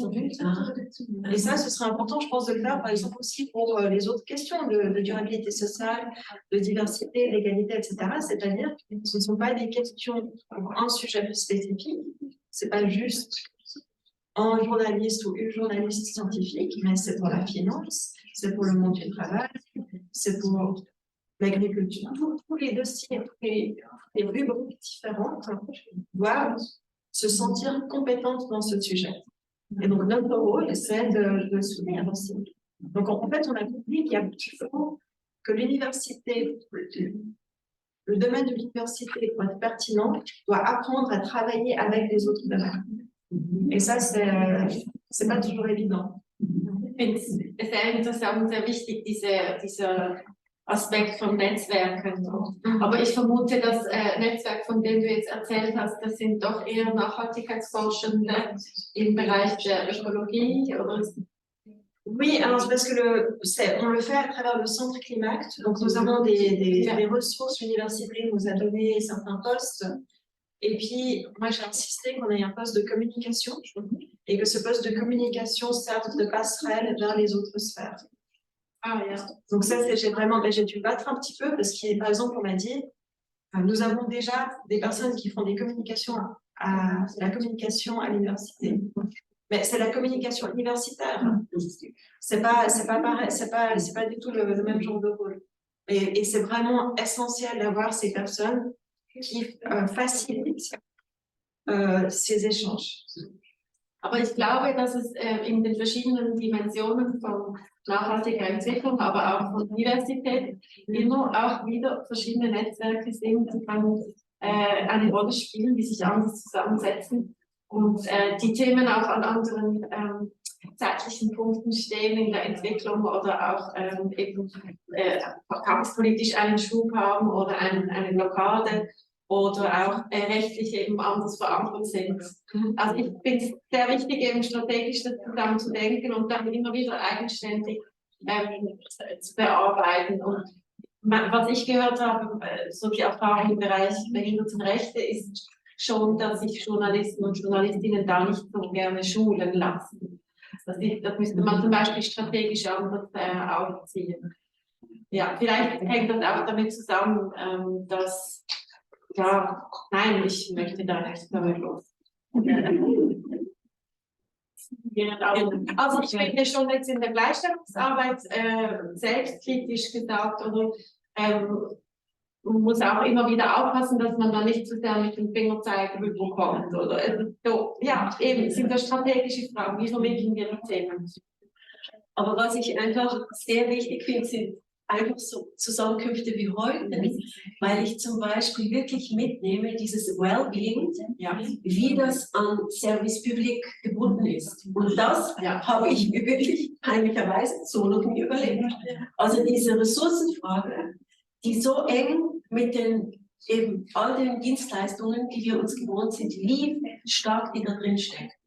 Et ça, ce serait important, je pense, de le faire, par exemple, aussi pour les autres questions de durabilité sociale, de diversité, d'égalité, etc. C'est-à-dire que ce ne sont pas des questions pour un sujet spécifique, c'est pas juste un journaliste ou une journaliste scientifique, mais c'est pour la finance, c'est pour le monde du travail, c'est pour l'agriculture. Tous les dossiers, les rubriques différentes doivent se sentir compétentes dans ce sujet. Et donc, notre rôle, c'est de soutenir aussi. Donc, en fait, on a compris qu'il faut que l'université, le domaine de l'université, pour être pertinent, doit apprendre à travailler avec les autres domaines. Et ça, c'est pas toujours évident. Ich finde es sehr interessant und sehr wichtig, dieser Aspekt von Netzwerken. Aber ich vermute, das Netzwerk, von dem du jetzt erzählt hast, das sind doch eher Nachhaltigkeitsforschende im Bereich der Ökologie, oder? Oui, alors c'est parce que on le fait à travers le Centre Climact. Donc nous avons des ressources, l'université nous a donné certains postes. Et puis, moi, j'ai insisté qu'on ait un poste de communication et que ce poste de communication serve de passerelle vers les autres sphères. Ah, ja. Donc ça, j'ai dû battre un petit peu parce que, par exemple, on m'a dit, nous avons déjà des personnes qui font des communications la communication à l'université. Mais c'est la communication universitaire. C'est pas pareil, c'est pas du tout le même genre de rôle. Et c'est vraiment essentiel d'avoir ces personnes qui facilitent ces échanges. Aber ich glaube, dass es in den verschiedenen Dimensionen von nachhaltiger Entwicklung, aber auch von Diversität immer auch wieder verschiedene Netzwerke sind, die dann eine Rolle spielen, die sich anders zusammensetzen und die Themen auch an anderen zeitlichen Punkten stehen in der Entwicklung oder auch eben kampfpolitisch einen Schub haben oder eine Blockade oder auch rechtlich eben anders verankert sind. Also ich finde es sehr wichtig, eben strategisch das zusammen zu denken und dann immer wieder eigenständig zu bearbeiten. Und was ich gehört habe, so die Erfahrung im Bereich Behindertenrechte, ist schon, dass sich Journalisten und Journalistinnen da nicht so gerne schulen lassen. Das müsste man zum Beispiel strategisch anders aufziehen. Ja, vielleicht hängt das auch damit zusammen, dass ja, nein, ich möchte da nicht damit los. Also ich finde schon jetzt in der Gleichstellungsarbeit selbstkritisch gesagt, oder man muss auch immer wieder aufpassen, dass man da nicht zu sehr mit dem Fingerzeig rüberkommt. Oder so, ja, eben sind das strategische Fragen, wie vermitteln wir die Themen. Aber was ich einfach sehr wichtig finde, sind einfach so Zusammenkünfte wie heute, weil ich zum Beispiel wirklich mitnehme, dieses Wellbeing, ja, wie das an Service Public gebunden ist. Und das habe ich wirklich peinlicherweise so noch nie überlebt. Also diese Ressourcenfrage, die so eng mit den eben all den Dienstleistungen, die wir uns gewohnt sind, wie stark die da drin steckt.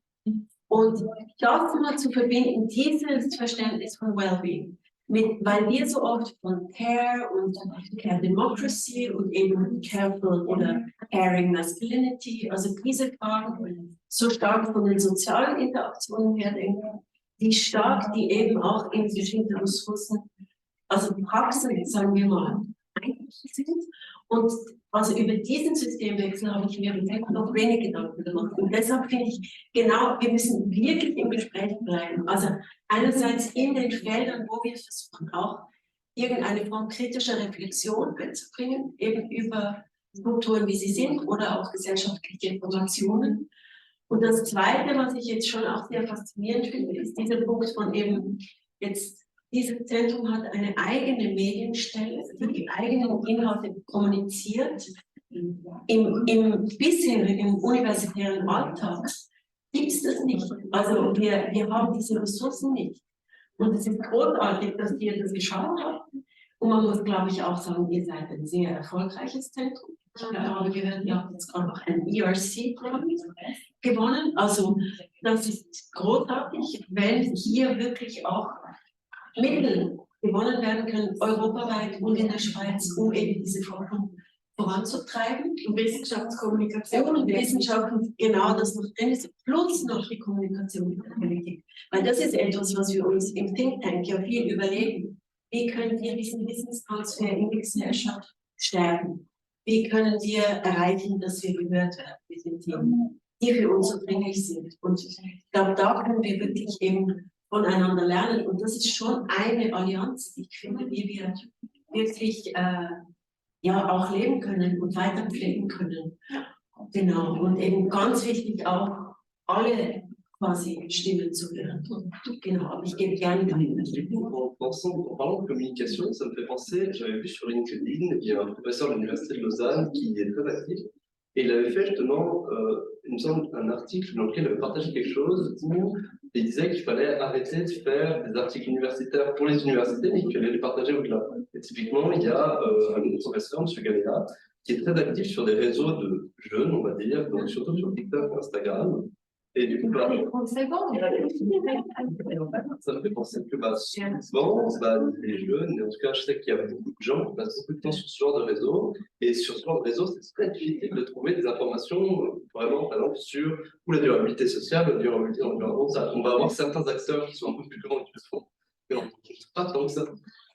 Und das mal zu verbinden, dieses Verständnis von Wellbeing, weil wir so oft von Care und Care Democracy und eben Careful oder Caring Masculinity, also diese Fragen, so stark von den sozialen Interaktionen her denken, wie stark die eben auch in bestimmten Ressourcen, also Praxen, sagen wir mal, sind. Und also über diesen Systemwechsel habe ich mir noch wenig Gedanken gemacht. Und deshalb finde ich, genau, wir müssen wirklich im Gespräch bleiben. Also einerseits in den Feldern, wo wir versuchen, auch irgendeine Form kritischer Reflexion einzubringen, eben über Strukturen, wie sie sind, oder auch gesellschaftliche Informationen. Und das Zweite, was ich jetzt schon auch sehr faszinierend finde, ist dieser Punkt von eben jetzt, dieses Zentrum hat eine eigene Medienstelle, die eigenen Inhalte kommuniziert. Im bisherigen universitären Alltag gibt es das nicht. Also wir haben diese Ressourcen nicht. Und es ist großartig, dass ihr das geschaut habt. Und man muss, glaube ich, auch sagen, ihr seid ein sehr erfolgreiches Zentrum. Ich habe gehört, ihr habt jetzt gerade noch ein ERC-Programm gewonnen. Also das ist großartig, wenn hier wirklich auch Mittel gewonnen werden können, europaweit und in der Schweiz, um eben diese Forschung voranzutreiben. Und Wissenschaftskommunikation. Und Wissenschaften, genau das noch drin ist, plus noch die Kommunikation mit der Politik. Weil das ist etwas, was wir uns im Think Tank ja viel überlegen. Wie können wir diesen Wissenstransfer in die Gesellschaft stärken? Wie können wir erreichen, dass wir gehört werden mit den Themen, die für uns so dringlich sind? Und ich glaube, da können wir wirklich eben voneinander lernen. Und das ist schon eine Allianz, die ich finde, die wir wirklich ja auch leben können und weiter pflegen können. Genau. Und eben ganz wichtig auch, alle quasi Stimmen zu hören. Genau, aber ich gebe gerne weiter. En parlant de communication, ça me fait penser, j'avais vu sur LinkedIn, il y a un professeur de l'Université de Lausanne qui est très actif, et il avait fait justement, il me semble, un article dans lequel il avait partagé quelque chose où il disait qu'il fallait arrêter de faire des articles universitaires pour les universités, mais qu'il fallait les partager au-delà. Et typiquement, il y a un autre professeur, M. Galéa, qui est très actif sur des réseaux de jeunes, on va dire, donc surtout sur TikTok, Instagram. Et du coup, ça me fait penser que souvent, les jeunes, et en tout cas, je sais qu'il y a beaucoup de gens qui passent beaucoup de temps sur ce genre de réseau. Et sur ce genre de réseau, c'est très difficile de trouver des informations vraiment, par exemple, sur la durabilité sociale, la durabilité environnementale. On va avoir certains acteurs qui sont un peu plus grands et qui le font, mais on ne trouve pas tant que ça.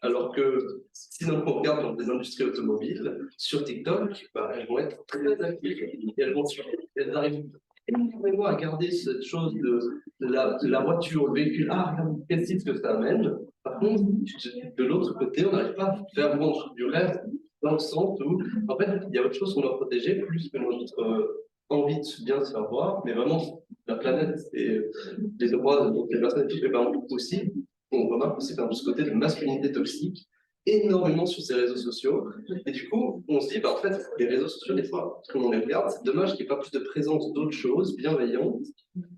Alors que sinon, on regarde dans les industries automobiles, sur TikTok, elles vont être très actives. Elles arrivent énormément à garder cette chose de la voiture, le véhicule. Ah, regarde, quel titre que ça amène. Par contre, de l'autre côté, on n'arrive pas à faire vendre du rêve dans le sens où, en fait, il y a autre chose qu'on doit protéger plus que notre envie de bien se faire voir, mais vraiment la planète et les droits des personnes et tout, aussi. On remarque aussi par ce côté de masculinité toxique énormément sur ces réseaux sociaux. Et du coup, on se dit, en fait, les réseaux sociaux, des fois, quand on les regarde, c'est dommage qu'il n'y ait pas plus de présence d'autres choses bienveillantes,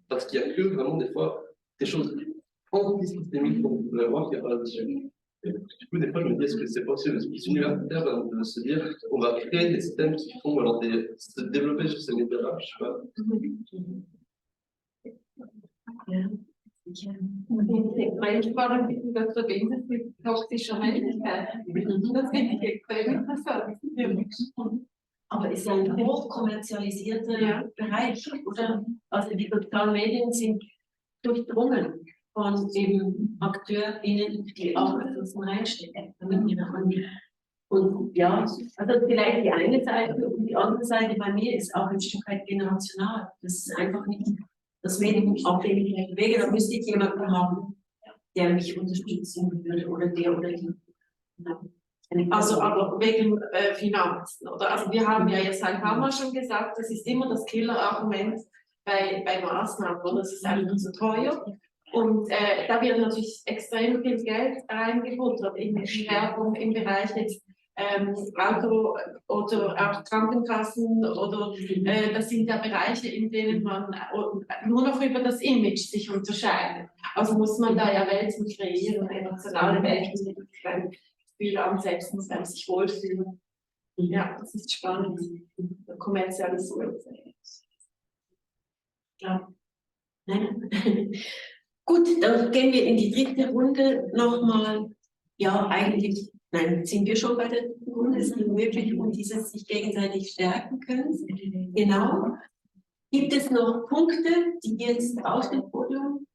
parce qu'il n'y a que vraiment, des fois, des choses anti-systémiques qu'on pourrait voir qu'il n'y a pas dessus. Et du coup, des fois, je me dis, est-ce que c'est possible, les universitaires, de se dire, on va créer des systèmes qui font alors se développer sur ces médias-là, je sais pas. Meine Sprache ist das verbindet mit toxischer Männlichkeit. Das finde ich extrem interessant. Aber es ist ein hochkommerzialisierter Bereich, oder? Also die sozialen Medien sind durchdrungen von eben AkteurInnen, die auch das reinstecken. Und ja, also vielleicht die eine Seite und die andere Seite bei mir ist auch ein Stück weit generational. Das ist einfach nicht das Medium auf dem ich mich bewege. Da müsste ich jemanden haben, der mich unterstützen würde oder der oder die. Ja. Also aber wegen Finanzen, oder? Also wir haben ja jetzt ein paar Mal schon gesagt, das ist immer das Killer-Argument bei Maßnahmen, oder? Das ist einfach zu teuer. Und da wird natürlich extrem viel Geld reingebuttert in Werbung im Bereich jetzt Auto oder auch Krankenkassen oder das sind ja Bereiche, in denen man nur noch über das Image sich unterscheidet. Also muss man da ja Welten kreieren, emotionale Welten, die beim Gefühl ansetzen, beim sich wohlfühlen. Ja, das ist spannend. Kommerzialisierung. Ja. Gut, dann gehen wir in die dritte Runde nochmal. Ja, eigentlich, nein, sind wir schon bei der dritten Runde. Es geht wirklich um dieses sich gegenseitig stärken können. Genau. Gibt es noch Punkte, die jetzt auf dem Podium?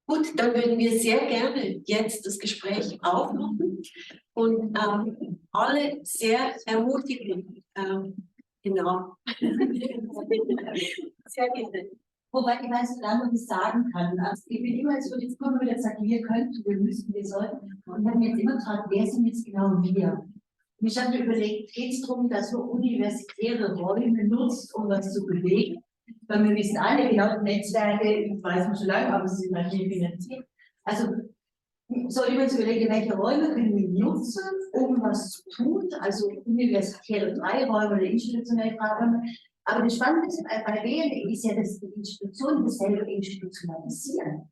Gut, dann würden wir sehr gerne jetzt das Gespräch aufmachen und alle sehr ermutigen. Genau. Sehr gerne. Wobei ich weiß, da noch was sagen kann. Also ich bin immer so, jetzt kommen wir wieder sagen, wir könnten, wir müssen, wir sollten. Und wir haben jetzt immer gefragt, wer sind jetzt genau wir? Und ich habe mir überlegt, geht es darum, dass man universitäre Räume nutzt, um was zu bewegen? Weil wir wissen alle, genau, Netzwerke, weiß man schon lange, aber sie sind halt nicht finanziert. Also soll ich mir jetzt überlegen, welche Räume können wir nutzen, um was zu tun? Also universitäre Freiräume oder institutionelle Freiräume. Aber das Spannende bei WLE ist ja, dass die Institutionen das selber institutionalisieren.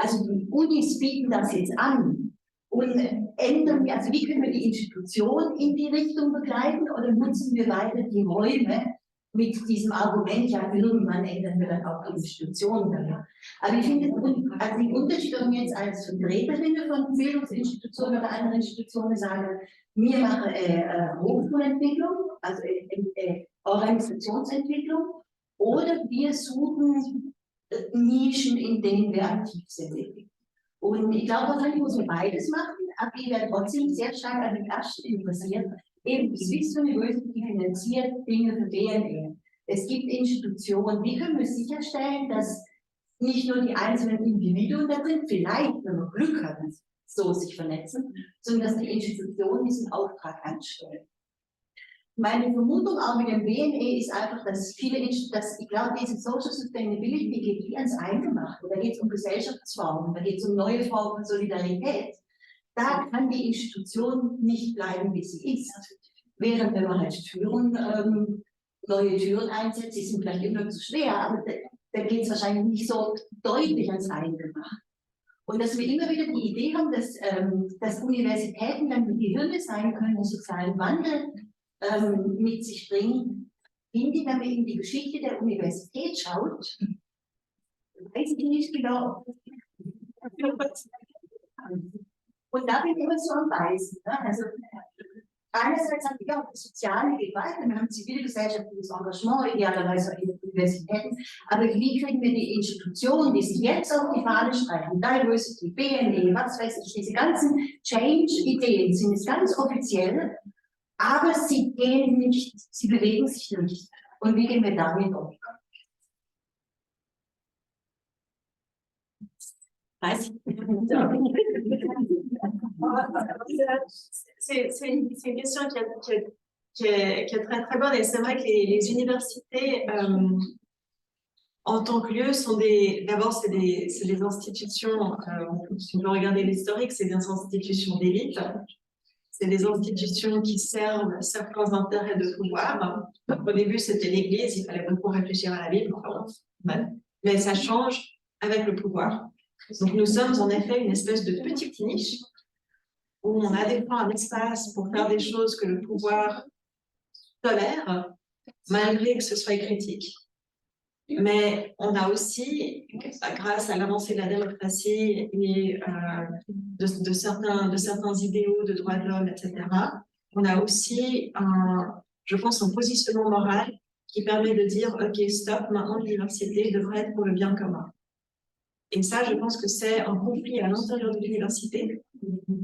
Also die Unis bieten das jetzt an. Und ändern wir, also wie können wir die Institution in die Richtung begleiten oder nutzen wir weiter die Räume mit diesem Argument, ja, irgendwann ändern wir dann auch die Institutionen damit. Aber ich finde, also den Unterschied, ob wir jetzt als Vertreterin von Bildungsinstitutionen oder anderen Institutionen sagen, wir machen Hochschulentwicklung, also Organisationsentwicklung, oder wir suchen Nischen, in denen wir aktiv sind. Und ich glaube, wahrscheinlich muss man beides machen, aber ich werde trotzdem sehr stark an den ersten interessiert. Eben, die Swiss University finanziert Dinge für BNE. Es gibt Institutionen, wie können wir sicherstellen, dass nicht nur die einzelnen Individuen da sind, vielleicht, wenn wir Glück haben, so sich vernetzen, sondern dass die Institutionen diesen Auftrag anstellen. Meine Vermutung auch mit dem BNE ist einfach, dass viele, ich glaube, diese Social Sustainability geht wie ans Eingemachte. Da geht es um Gesellschaftsformen, da geht es um neue Formen von Solidarität. Da kann die Institution nicht bleiben, wie sie ist. Während wenn man halt neue Türen einsetzt, die sind vielleicht immer zu schwer, aber da geht es wahrscheinlich nicht so deutlich ans Eingemachte. Und dass wir immer wieder die Idee haben, dass Universitäten dann die Hürde sein können, den sozialen Wandel mit sich bringen, finde ich, wenn man in die Geschichte der Universität schaut, weiß ich nicht genau. Und da bin ich immer so am Beißen. Ne? Also, einerseits haben wir auch das soziale geht weiter, wir haben zivilgesellschaftliches Engagement, idealerweise in den Universitäten, aber wie kriegen wir die Institutionen, die sich jetzt auf die Fahne schreiben, Diversity, BNE, was weiß ich, diese ganzen Change-Ideen sind jetzt ganz offiziell, aber sie gehen nicht, sie bewegen sich nicht. Und wie gehen wir damit um? C'est une question qui est très très bonne et c'est vrai que les universités en tant que lieu sont d'abord c'est des institutions, si on peut regarder l'historique, c'est des institutions d'élite. C'est des institutions qui servent certains intérêts de pouvoir. Au début, c'était l'Église, il fallait beaucoup réfléchir à la Bible, mais ça change avec le pouvoir. Donc, nous sommes en effet une espèce de petite niche où on a des fois un espace pour faire des choses que le pouvoir tolère, malgré que ce soit critique. Mais on a aussi, grâce à l'avancée de la démocratie et de certains idéaux de droits de l'homme, etc., on a aussi, je pense, un positionnement moral qui permet de dire, OK, stop, maintenant l'université devrait être pour le bien commun. Et ça, je pense que c'est un conflit à l'intérieur de l'université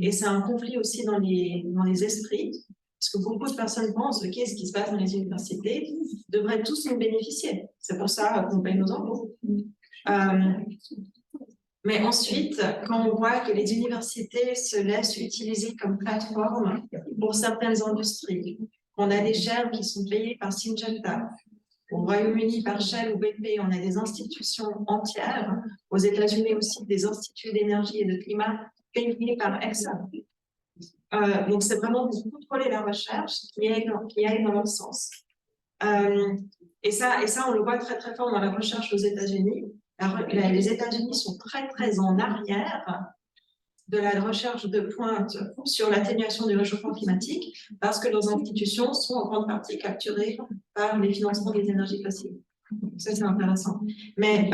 et c'est un conflit aussi dans les esprits. Parce que beaucoup de personnes pensent, OK, ce qui se passe dans les universités devrait tous nous bénéficier. C'est pour ça qu'on paye nos impôts. Mais ensuite, quand on voit que les universités se laissent utiliser comme plateforme pour certaines industries, on a des chaires qui sont payées par Syngenta, au Royaume-Uni par Shell ou BP, on a des institutions entières, aux États-Unis aussi des instituts d'énergie et de climat payés par Exxon. Donc, c'est vraiment de contrôler la recherche qui aille dans le sens. Et ça, on le voit très, très fort dans la recherche aux États-Unis. Les États-Unis sont très, très en arrière de la recherche de pointe sur l'atténuation du réchauffement climatique parce que leurs institutions sont en grande partie capturées par les financements des énergies fossiles. Ça, c'est intéressant. Mais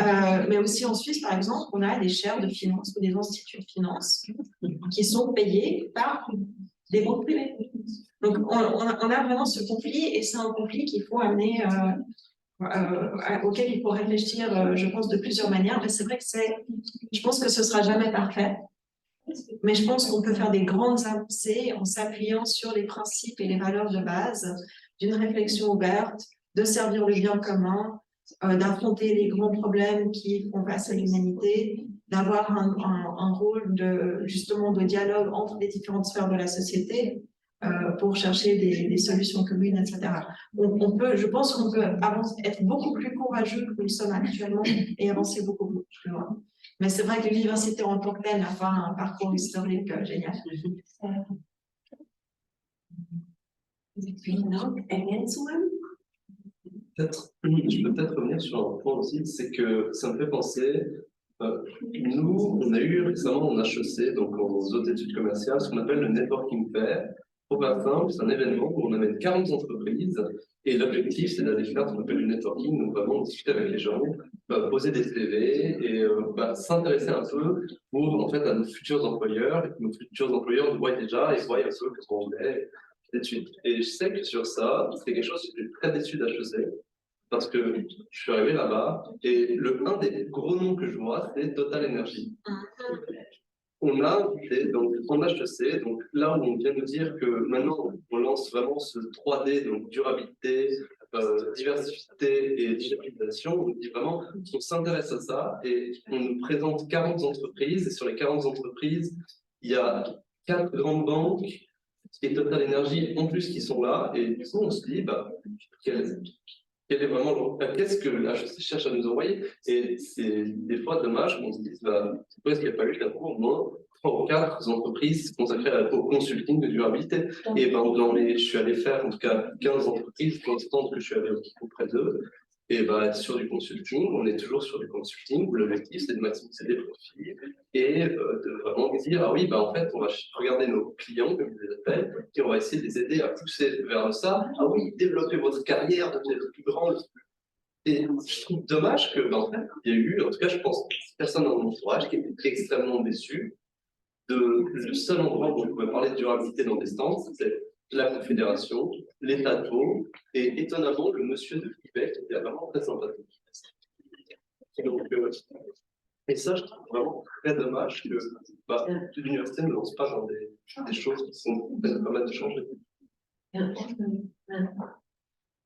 aussi en Suisse, par exemple, on a des chaires de finance ou des instituts de finance qui sont payés par des banques privées. Donc, on a vraiment ce conflit et c'est un conflit qu'il faut amener, auquel il faut réfléchir, je pense, de plusieurs manières. Mais c'est vrai que je pense que ce ne sera jamais parfait. Mais je pense qu'on peut faire des grandes avancées en s'appuyant sur les principes et les valeurs de base d'une réflexion ouverte, de servir le bien commun, d'affronter les grands problèmes qui font face à l'humanité, d'avoir un rôle justement de dialogue entre les différentes sphères de la société pour chercher des solutions communes, etc. Je pense qu'on peut être beaucoup plus courageux que nous le sommes actuellement et avancer beaucoup plus loin. Mais c'est vrai que l'université en tant que telle n'a pas un parcours historique génial. Je peux peut-être revenir sur un point aussi, c'est que ça me fait penser Nous, on a eu récemment en HEC, donc aux autres études commerciales, ce qu'on appelle le Networking Fair. Pour faire simple, c'est un événement où on amène 40 entreprises et l'objectif, c'est d'aller faire ce qu'on appelle du networking, donc vraiment discuter avec les gens, poser des CV et s'intéresser un peu pour, en fait, à nos futurs employeurs. Et que nos futurs employeurs nous voient déjà et voient un peu ce qu'on fait d'études. Et je sais que sur ça, c'est quelque chose que je suis très déçu d'HEC. Parce que je suis arrivé là-bas et un des gros noms que je vois, c'est Total Energy. On a invité, donc en HEC, donc là où on vient nous dire que maintenant on lance vraiment ce 3D, donc durabilité, diversité et digitalisation, on dit vraiment on s'intéresse à ça et on nous présente 40 entreprises et sur les 40 entreprises, il y a 4 grandes banques et Total Energy en plus qui sont là et du coup on se dit quel est vraiment qu'est-ce que HEC cherche à nous envoyer? Et c'est des fois dommage qu'on se dise, pourquoi est-ce qu'il n'y a pas eu d'abord au moins 3 ou 4 entreprises consacrées au consulting de durabilité? Et je suis allé faire en tout cas 15 entreprises pour l'instant que je suis allé auprès d'eux. Et sur du consulting, on est toujours sur du consulting où l'objectif c'est de maximiser des profits et de vraiment dire ah oui, en fait, on va regarder nos clients, comme ils les appellent, et on va essayer de les aider à pousser vers ça. Ah oui, développer votre carrière, devenir le plus grand. Et je trouve dommage que, en fait, il y a eu, en tout cas, je pense, personne dans mon entourage qui était extrêmement déçu le seul endroit où on pouvait parler de durabilité dans des stands, c'était la Confédération, l'État de Vaud, et étonnamment, le monsieur de Québec était vraiment très sympathique. Donc, et ça, je trouve vraiment très dommage que l'université ne lance pas dans des choses qui sont pas mal de changer.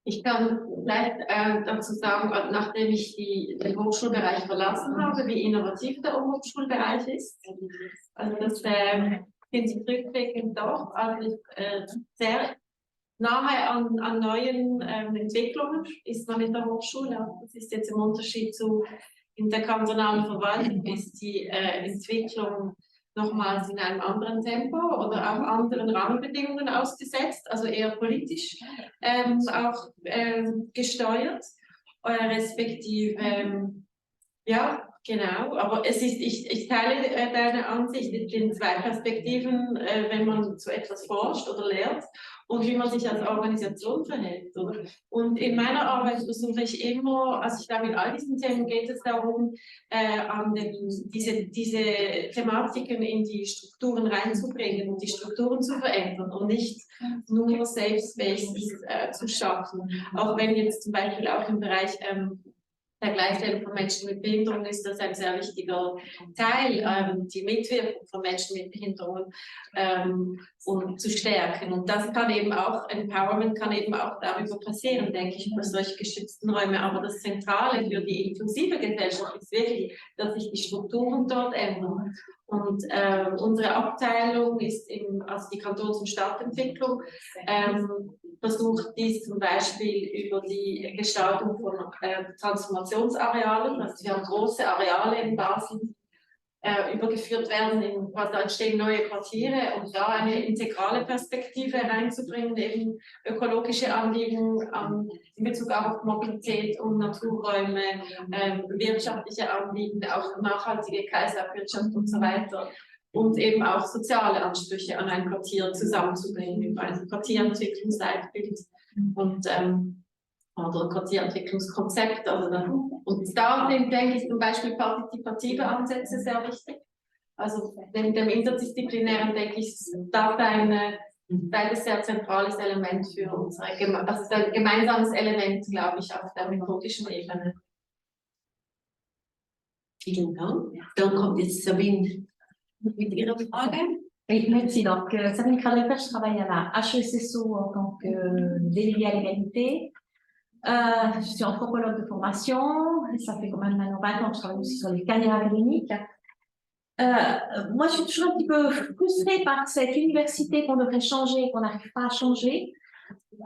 Ich kann vielleicht dazu sagen, nachdem ich den Hochschulbereich verlassen habe, wie innovativ der Hochschulbereich ist. Also das finde ich rückblickend doch eigentlich sehr nahe an neuen Entwicklungen ist man in der Hochschule. Das ist jetzt im Unterschied zu in der kantonalen Verwaltung ist die Entwicklung nochmals in einem anderen Tempo oder auch anderen Rahmenbedingungen ausgesetzt, also eher politisch auch gesteuert, respektive, ja, genau, aber es ist, ich teile deine Ansicht in 2 Perspektiven, wenn man zu etwas forscht oder lehrt und wie man sich als Organisation verhält. Oder? Und in meiner Arbeit versuche ich immer, also ich glaube, in all diesen Themen geht es darum, diese Thematiken in die Strukturen reinzubringen und die Strukturen zu verändern und nicht nur Safe Spaces zu schaffen. Auch wenn jetzt zum Beispiel auch im Bereich der Gleichstellung von Menschen mit Behinderung ist das ein sehr wichtiger Teil, die Mitwirkung von Menschen mit Behinderungen und zu stärken. Und das kann eben auch, Empowerment kann eben auch darüber passieren, denke ich, über solche geschützten Räume. Aber das Zentrale für die inklusive Gesellschaft ist wirklich, dass sich die Strukturen dort ändern. Und unsere Abteilung ist also die Kantons- und Stadtentwicklung, versucht dies zum Beispiel über die Gestaltung von Transformationsarealen, also wir haben große Areale in Basel, übergeführt werden, da entstehen neue Quartiere und da eine integrale Perspektive reinzubringen, eben ökologische Anliegen in Bezug auf Mobilität und Naturräume, wirtschaftliche Anliegen, auch nachhaltige Kreislaufwirtschaft und so weiter. Und eben auch soziale Ansprüche an ein Quartier zusammenzubringen über ein Quartierentwicklungsleitbild und oder Quartierentwicklungskonzept. Und da sind, denke ich, zum Beispiel partizipative Ansätze sehr wichtig. Also neben dem interdisziplinären, denke ich, ist das ein sehr zentrales Element für unsere, also ein gemeinsames Element, glaube ich, auf der methodischen Ebene. Vielen Dank. Dann kommt jetzt Sabine mit ihrer Frage. Oui, merci. Donc, Sabine Krallefer, je travaille à la HESSO en tant que déléguée à l'égalité. Je suis anthropologue de formation. Ça fait quand même maintenant 20 ans que je travaille aussi sur les carrières académiques. Moi, je suis toujours un petit peu frustrée par cette université qu'on devrait changer, qu'on n'arrive pas à changer.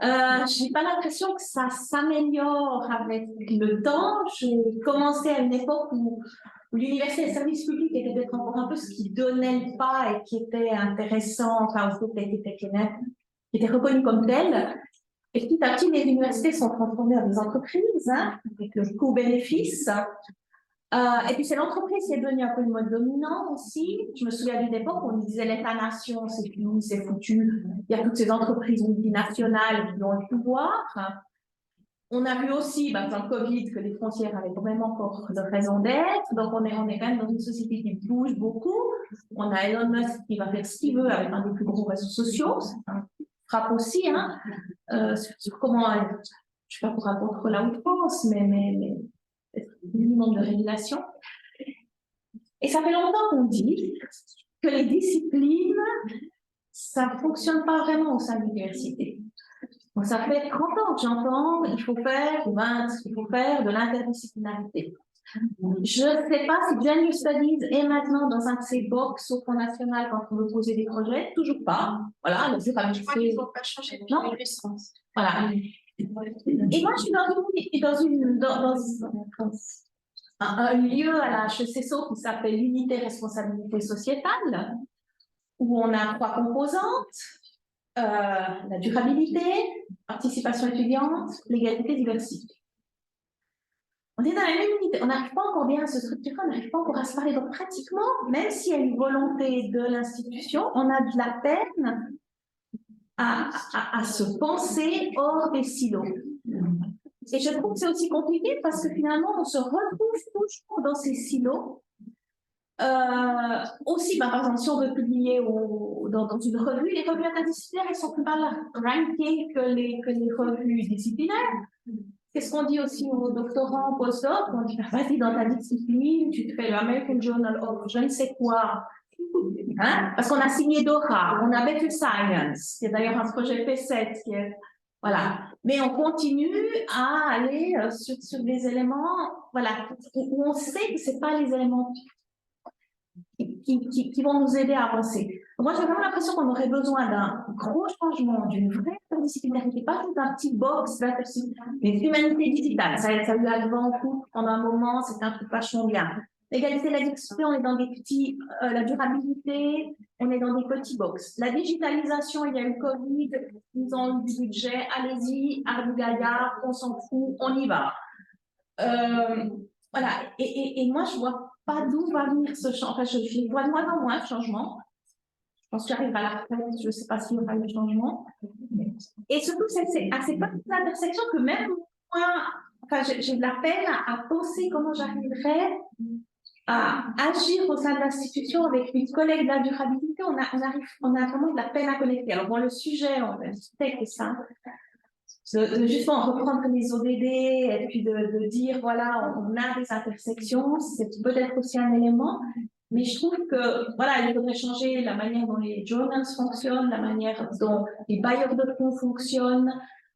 Je n'ai pas l'impression que ça s'améliore avec le temps. J'ai commencé à une époque où l'université et les services publics étaient peut-être encore un peu ce qui donnait le pas et qui était intéressant, enfin, qui était reconnu comme tel. Et petit à petit, les universités sont transformées en des entreprises, avec le coût-bénéfice. Et puis c'est l'entreprise qui est devenue un peu le mode dominant aussi. Je me souviens d'une époque où on disait l'État-nation, c'est fini, c'est foutu. Il y a toutes ces entreprises multinationales qui ont le pouvoir. On a vu aussi, dans le Covid, que les frontières avaient quand même encore de raison d'être. Donc, on est quand même dans une société qui bouge beaucoup. On a Elon Musk qui va faire ce qu'il veut avec un des plus gros réseaux sociaux. Ça frappe aussi, hein, sur comment, je ne suis pas pour contre la outrance, mais minimum de régulation. Et ça fait longtemps qu'on dit que les disciplines, ça ne fonctionne pas vraiment au sein de l'université. Donc, ça fait 30 ans que j'entends, il faut faire de l'interdisciplinarité. Je ne sais pas si Gender Studies est maintenant dans un de ces box au Fonds national quand on veut poser des projets, toujours pas. Voilà, je crois qu'il ne faut pas changer de licence. Voilà. Et moi, je suis dans un lieu à la HECSO qui s'appelle l'unité responsabilité sociétale, où on a 3 composantes. La durabilité, participation étudiante, l'égalité, diversité. On est dans la même unité, on n'arrive pas encore bien à se structurer, on n'arrive pas encore à se parler. Donc pratiquement, même s'il y a une volonté de l'institution, on a de la peine à se penser hors des silos. Et je trouve que c'est aussi compliqué parce que finalement, on se retrouve toujours dans ces silos. Aussi, par exemple, si on veut publier dans une revue, les revues interdisciplinaires, elles sont plus mal rankées que les revues disciplinaires. C'est ce qu'on dit aussi aux doctorants, aux postdocs, on dit, vas-y dans ta discipline, tu te fais le American Journal of je ne sais quoi. Hein? Parce qu'on a signé DORA, on a Better Science, qui est d'ailleurs un projet P7, qui est, voilà. Mais on continue à aller sur des éléments, voilà, où on sait que ce n'est pas les éléments qui vont nous aider à avancer. Moi, j'ai vraiment l'impression qu'on aurait besoin d'un gros changement, d'une vraie interdisciplinarité, pas juste d'un petit box d'interdisciplinarité, mais l'humanité digitale. Ça a eu à devant tout pendant un moment, c'est un truc vachement bien. L'égalité, la diversité, on est dans des petits, la durabilité, on est dans des petits box. La digitalisation, il y a eu Covid, ils ont eu du budget, allez-y, Ardou Gaillard, on s'en fout, on y va. Voilà, et moi, je vois pas d'où va venir ce changement. Enfin, je vois de moins en moins de changement. Je pense que j'arrive à la retraite, je ne sais pas s'il y aura eu changement. Et surtout, c'est à ces petites intersections que même moi, enfin, j'ai de la peine à penser comment j'arriverais à agir au sein de l'institution avec une collègue de la durabilité. On a vraiment de la peine à connecter. Alors, bon, le sujet, on va c'est simple. De justement reprendre les ODD et puis de dire, voilà, on a des intersections, c'est peut-être aussi un élément, mais je trouve que, voilà, il faudrait changer la manière dont les journals fonctionnent, la manière dont les bailleurs de fonds fonctionnent,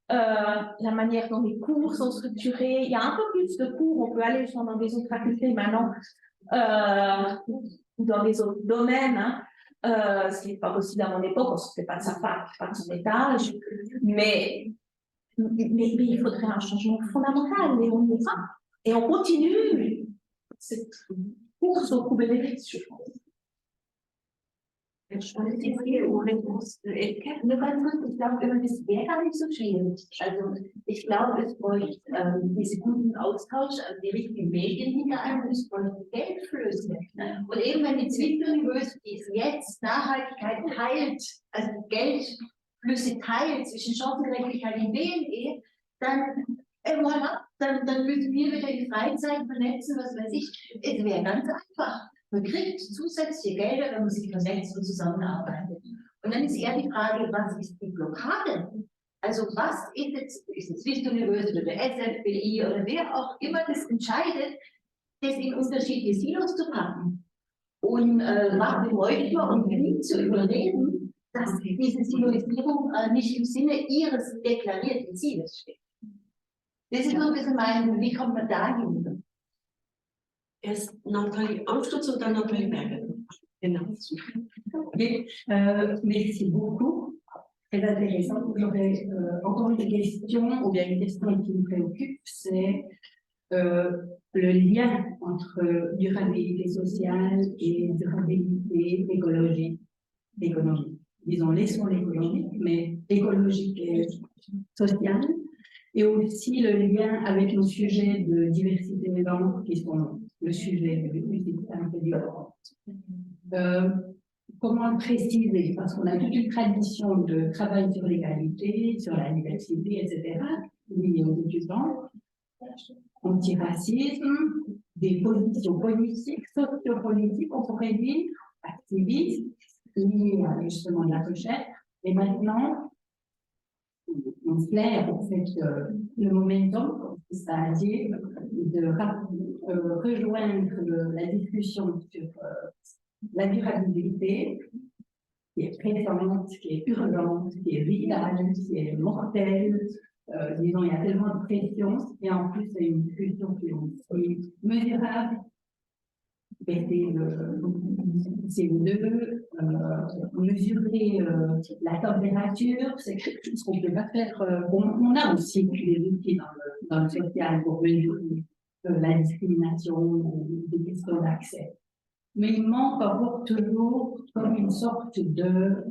la manière dont les cours sont structurés. Il y a un peu plus de cours, on peut aller dans des autres facultés maintenant, ou dans les autres domaines, hein. Ce qui n'est pas possible à mon époque, on ne se fait pas de sa part, pas de son étage, mais il faudrait un changement fondamental et on y va. Et on continue cette course au coup bénéfice, je pense. Ich wollte die Frage ich glaube, das wäre gar nicht so schwierig. Also ich glaube, es bräuchte diesen guten Austausch, die richtigen Medien hinter einem, es bräuchte Geldflüsse. Und eben wenn die Zwickau University jetzt Nachhaltigkeit teilt, also Geldflüsse teilt zwischen Chancengerechtigkeit und BNE, dann voilà, dann müssen wir wieder in Freizeit vernetzen, was weiß ich. Es wäre ganz einfach. Man kriegt zusätzliche Gelder, wenn man sich vernetzt und zusammenarbeitet. Und dann ist eher die Frage, was ist die Blockade? Also was ist es Swiss University oder SFBI oder wer auch immer das entscheidet, das in unterschiedliche Silos zu packen. Und was bräuchte man, um nie zu überreden, dass diese Siloisierung nicht im Sinne ihres deklarierten Zieles steht. Das ist so ein bisschen mein, wie kommt man dahin? Erst Nathalie Amstutz und dann Nathalie Berger. Genau. Oui, merci beaucoup. Très intéressant. J'aurais encore une question, ou bien une question qui me préoccupe, c'est le lien entre durabilité sociale et durabilité écologique. Disons, laissons l'écologique, mais écologique et sociale. Et aussi le lien avec nos sujets de diversité des genres qui sont le sujet du système violent. Comment le préciser? Parce qu'on a toute une tradition de travail sur l'égalité, sur la diversité, etc., liée aux étudiants, antiracisme, des positions politiques, sociopolitiques, on pourrait dire, activistes, liées à justement la recherche. Et maintenant, on se plaît en fait le momentum, c'est-à-dire de rejoindre la discussion sur la durabilité, qui est présente, qui est urgente, qui est vitale, qui est mortelle. Disons, il y a tellement de pression, et en plus, c'est une discussion qui est aussi mesurable. Baisser le CO2, mesurer la température, c'est quelque chose qu'on ne peut pas faire. On a aussi des outils dans le social pour mesurer la discrimination, des questions d'accès. Mais il manque encore toujours comme une sorte de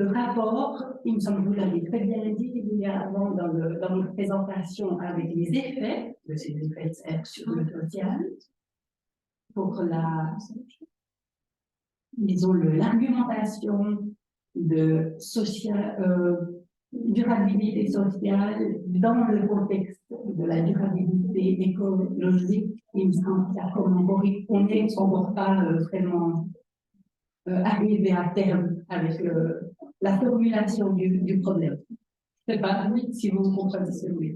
rapport, il me semble que vous l'avez très bien dit avant dans notre présentation, avec les effets de ces effets de serre sur le social, pour l'argumentation de durabilité sociale dans le contexte de la durabilité écologique. Il me semble qu'on n'est encore pas vraiment arrivé à terme avec la formulation du problème. Je ne sais pas si vous comprenez ce que je veux dire.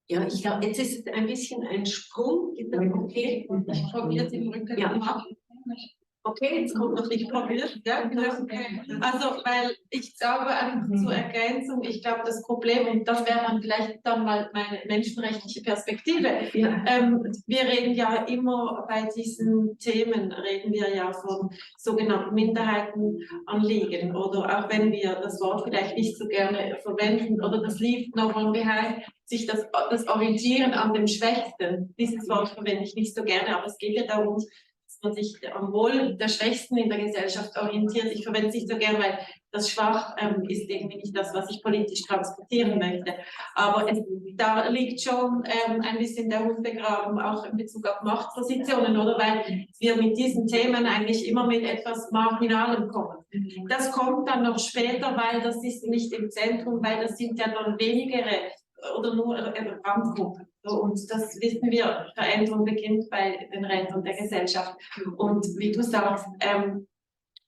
Ja, ich glaube, jetzt ist es ein bisschen ein Sprung. Okay, ich probiere den Rücken. Ja. Okay, jetzt kommt noch nicht probiert. Ja, genau. Also, weil ich glaube, einfach zur Ergänzung, ich glaube, das Problem, und das wäre dann vielleicht dann mal meine menschenrechtliche Perspektive. Ja. Wir reden ja immer bei diesen Themen, reden wir ja von sogenannten Minderheitenanliegen, oder auch wenn wir das Wort vielleicht nicht so gerne verwenden, oder das Leave No One Behind, sich das Orientieren an dem Schwächsten, dieses Wort verwende ich nicht so gerne, aber es geht ja darum, dass man sich am Wohl der Schwächsten in der Gesellschaft orientiert. Ich verwende es nicht so gern, weil das Schwach ist irgendwie nicht das, was ich politisch transportieren möchte. Aber da liegt schon ein bisschen der Hund begraben, auch in Bezug auf Machtpositionen, oder? Weil wir mit diesen Themen eigentlich immer mit etwas Marginalem kommen. Das kommt dann noch später, weil das ist nicht im Zentrum, weil das sind ja dann wenigere oder nur Randgruppen. Und das wissen wir, Veränderung beginnt bei den Rändern der Gesellschaft. Und wie du sagst,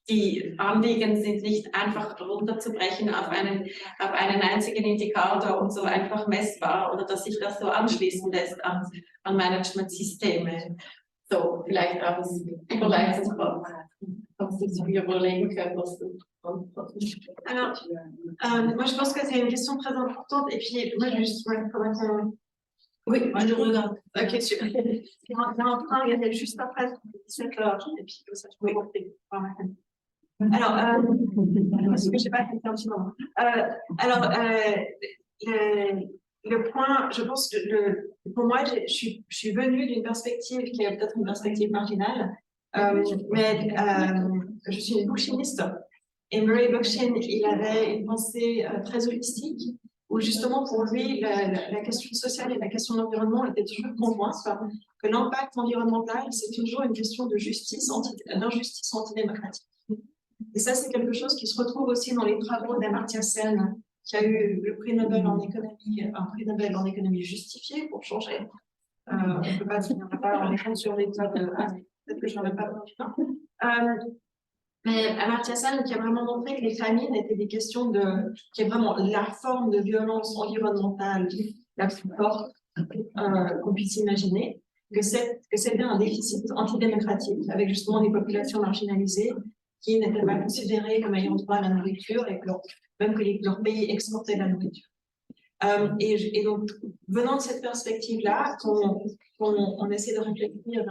die Anliegen sind nicht einfach runterzubrechen auf einen einzigen Indikator und so einfach messbar oder dass sich das so anschließen lässt an Managementsysteme. So, vielleicht auch das Überleitungswort. Kannst du dir überlegen können, was du... Alors, moi je pense que c'est une question très importante et puis moi je vais juste commencer. Oui, je regarde. Ok, super. Il y a un train, il y a juste après 17h et puis comme ça je peux compter. Alors, parce que je sais pas, c'est un petit moment. Le point, je pense que pour moi, je suis venue d'une perspective qui est peut-être une perspective marginale, mais je suis une bookchiniste. Et Murray Bookchin, il avait une pensée très holistique, où justement pour lui, la question sociale et la question de l'environnement étaient toujours conjointes, que l'impact environnemental, c'est toujours une question de d'injustice antidémocratique. Et ça, c'est quelque chose qui se retrouve aussi dans les travaux d'Amartya Sen, qui a eu le prix Nobel en économie, un prix Nobel en économie justifié, pour changer. On ne peut pas dire, on n'a pas les fonds sur l'état de... peut-être que je n'en ai pas besoin. Mais Amartya Sen qui a vraiment montré que les famines étaient des questions qui est vraiment la forme de violence environnementale la plus forte qu'on puisse imaginer, que c'est bien un déficit antidémocratique avec justement des populations marginalisées qui n'étaient pas considérées comme ayant droit à la nourriture et même que leur pays exportait la nourriture. Et donc, venant de cette perspective-là, on essaie de réfléchir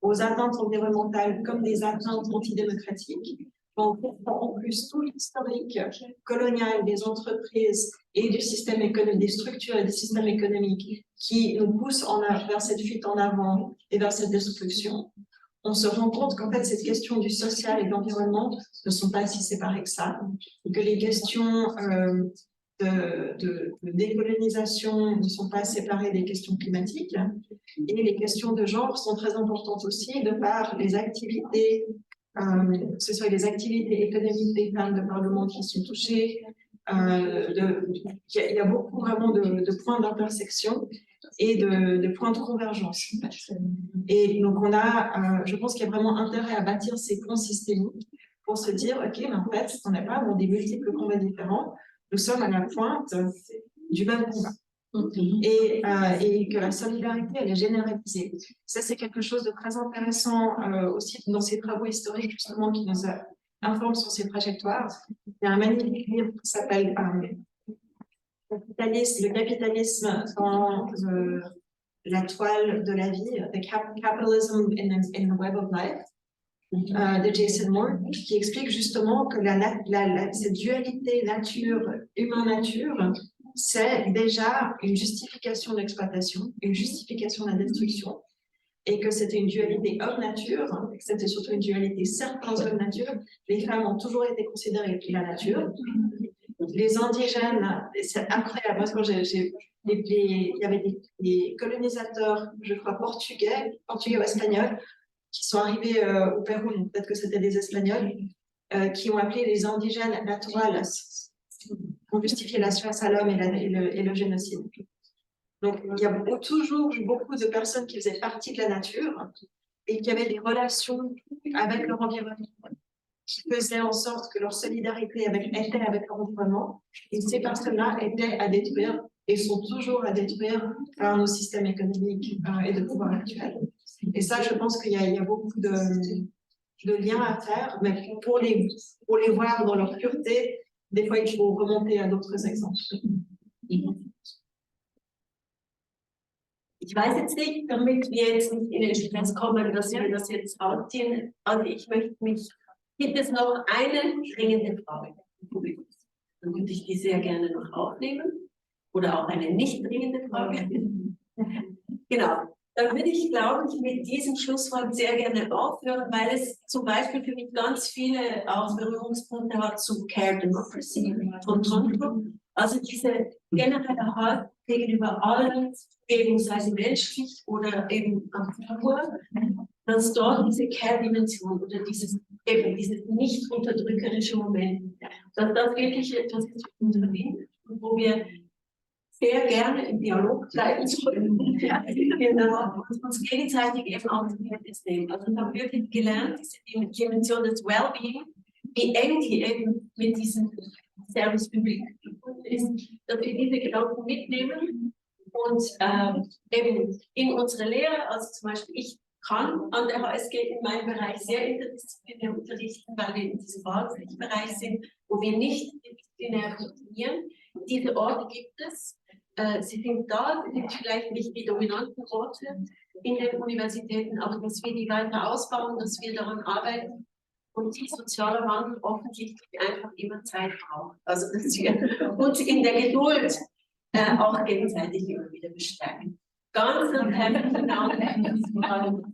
aux atteintes environnementales comme des atteintes antidémocratiques, en plus tout l'historique colonial des entreprises et du système économique, des structures et des systèmes économiques qui nous poussent vers cette fuite en avant et vers cette destruction. On se rend compte qu'en fait, cette question du social et de l'environnement ne sont pas si séparées que ça, et que les questions de décolonisation ne sont pas séparées des questions climatiques. Et les questions de genre sont très importantes aussi, de par les activités, que ce soit les activités économiques des femmes de par le monde qui sont touchées. Il y a beaucoup vraiment de points d'intersection et de points de convergence. Et donc, je pense qu'il y a vraiment intérêt à bâtir ces ponts systémiques pour se dire, OK, mais en fait, on n'est pas dans des multiples combats différents, nous sommes à la pointe du même combat. Et que la solidarité, elle est généralisée. Ça, c'est quelque chose de très intéressant aussi dans ces travaux historiques, justement, qui nous informent sur ces trajectoires. Il y a un magnifique livre qui s'appelle Le capitalisme dans la toile de la vie, The Capitalism in the Web of Life, de Jason Moore, qui explique justement que cette dualité humain-nature, c'est déjà une justification d'exploitation, une justification de la destruction, et que c'était une dualité homme-nature, que c'était surtout une dualité certains hommes-nature. Les femmes ont toujours été considérées la nature. Les indigènes, c'est incroyable, parce que il y avait des colonisateurs, je crois, portugais ou espagnols, qui sont arrivés au Pérou, donc peut-être que c'était des Espagnols, qui ont appelé les indigènes naturales, pour justifier la chasse à l'homme et le génocide. Donc, il y a toujours beaucoup de personnes qui faisaient partie de la nature et qui avaient des relations avec leur environnement, qui faisaient en sorte que leur solidarité était avec leur environnement. Et ces personnes-là étaient à détruire et sont toujours à détruire par nos systèmes économiques et de pouvoir actuels. Et ça, je pense qu'il y a beaucoup de liens à faire, mais pour les voir dans leur pureté, des fois, il faut remonter à d'autres exemples. Ich weiß jetzt nicht, damit wir jetzt nicht in den Stress kommen, dass wir das jetzt ausziehen. Also gibt es noch eine dringende Frage? Dann würde ich die sehr gerne noch aufnehmen. Oder auch eine nicht dringende Frage. Genau. Dann würde ich, glaube ich, mit diesem Schlusswort sehr gerne aufhören, weil es zum Beispiel für mich ganz viele auch Berührungspunkte hat zu Care Democracy von Tonto. Also diese generelle Halt gegenüber allen, eben sei sie menschlich oder eben Natur, dass dort diese Care-Dimension oder dieses nicht unterdrückerische Moment, dass das wirklich etwas ist, was uns verbindet und wo wir sehr gerne im Dialog bleiben sollen. Genau, und uns gegenseitig eben auch zur Kenntnis nehmen. Also ich habe wirklich gelernt, diese Dimension des Wellbeing, wie eng die eben mit diesem Service Public ist, dass wir diese Gedanken mitnehmen und eben in unsere Lehre, also zum Beispiel ich kann an der HSG in meinem Bereich sehr interdisziplinär unterrichten, weil wir in diesem Wahlpflichtbereich sind, wo wir nicht disziplinär funktionieren. Diese Orte gibt es. Sie sind da, sie sind vielleicht nicht die dominanten Orte in den Universitäten, aber dass wir die weiter ausbauen, dass wir daran arbeiten und die soziale Wandel offensichtlich einfach immer Zeit braucht. Also dass wir uns in der Geduld auch gegenseitig immer wieder bestärken. Ganz herzlichen Dank.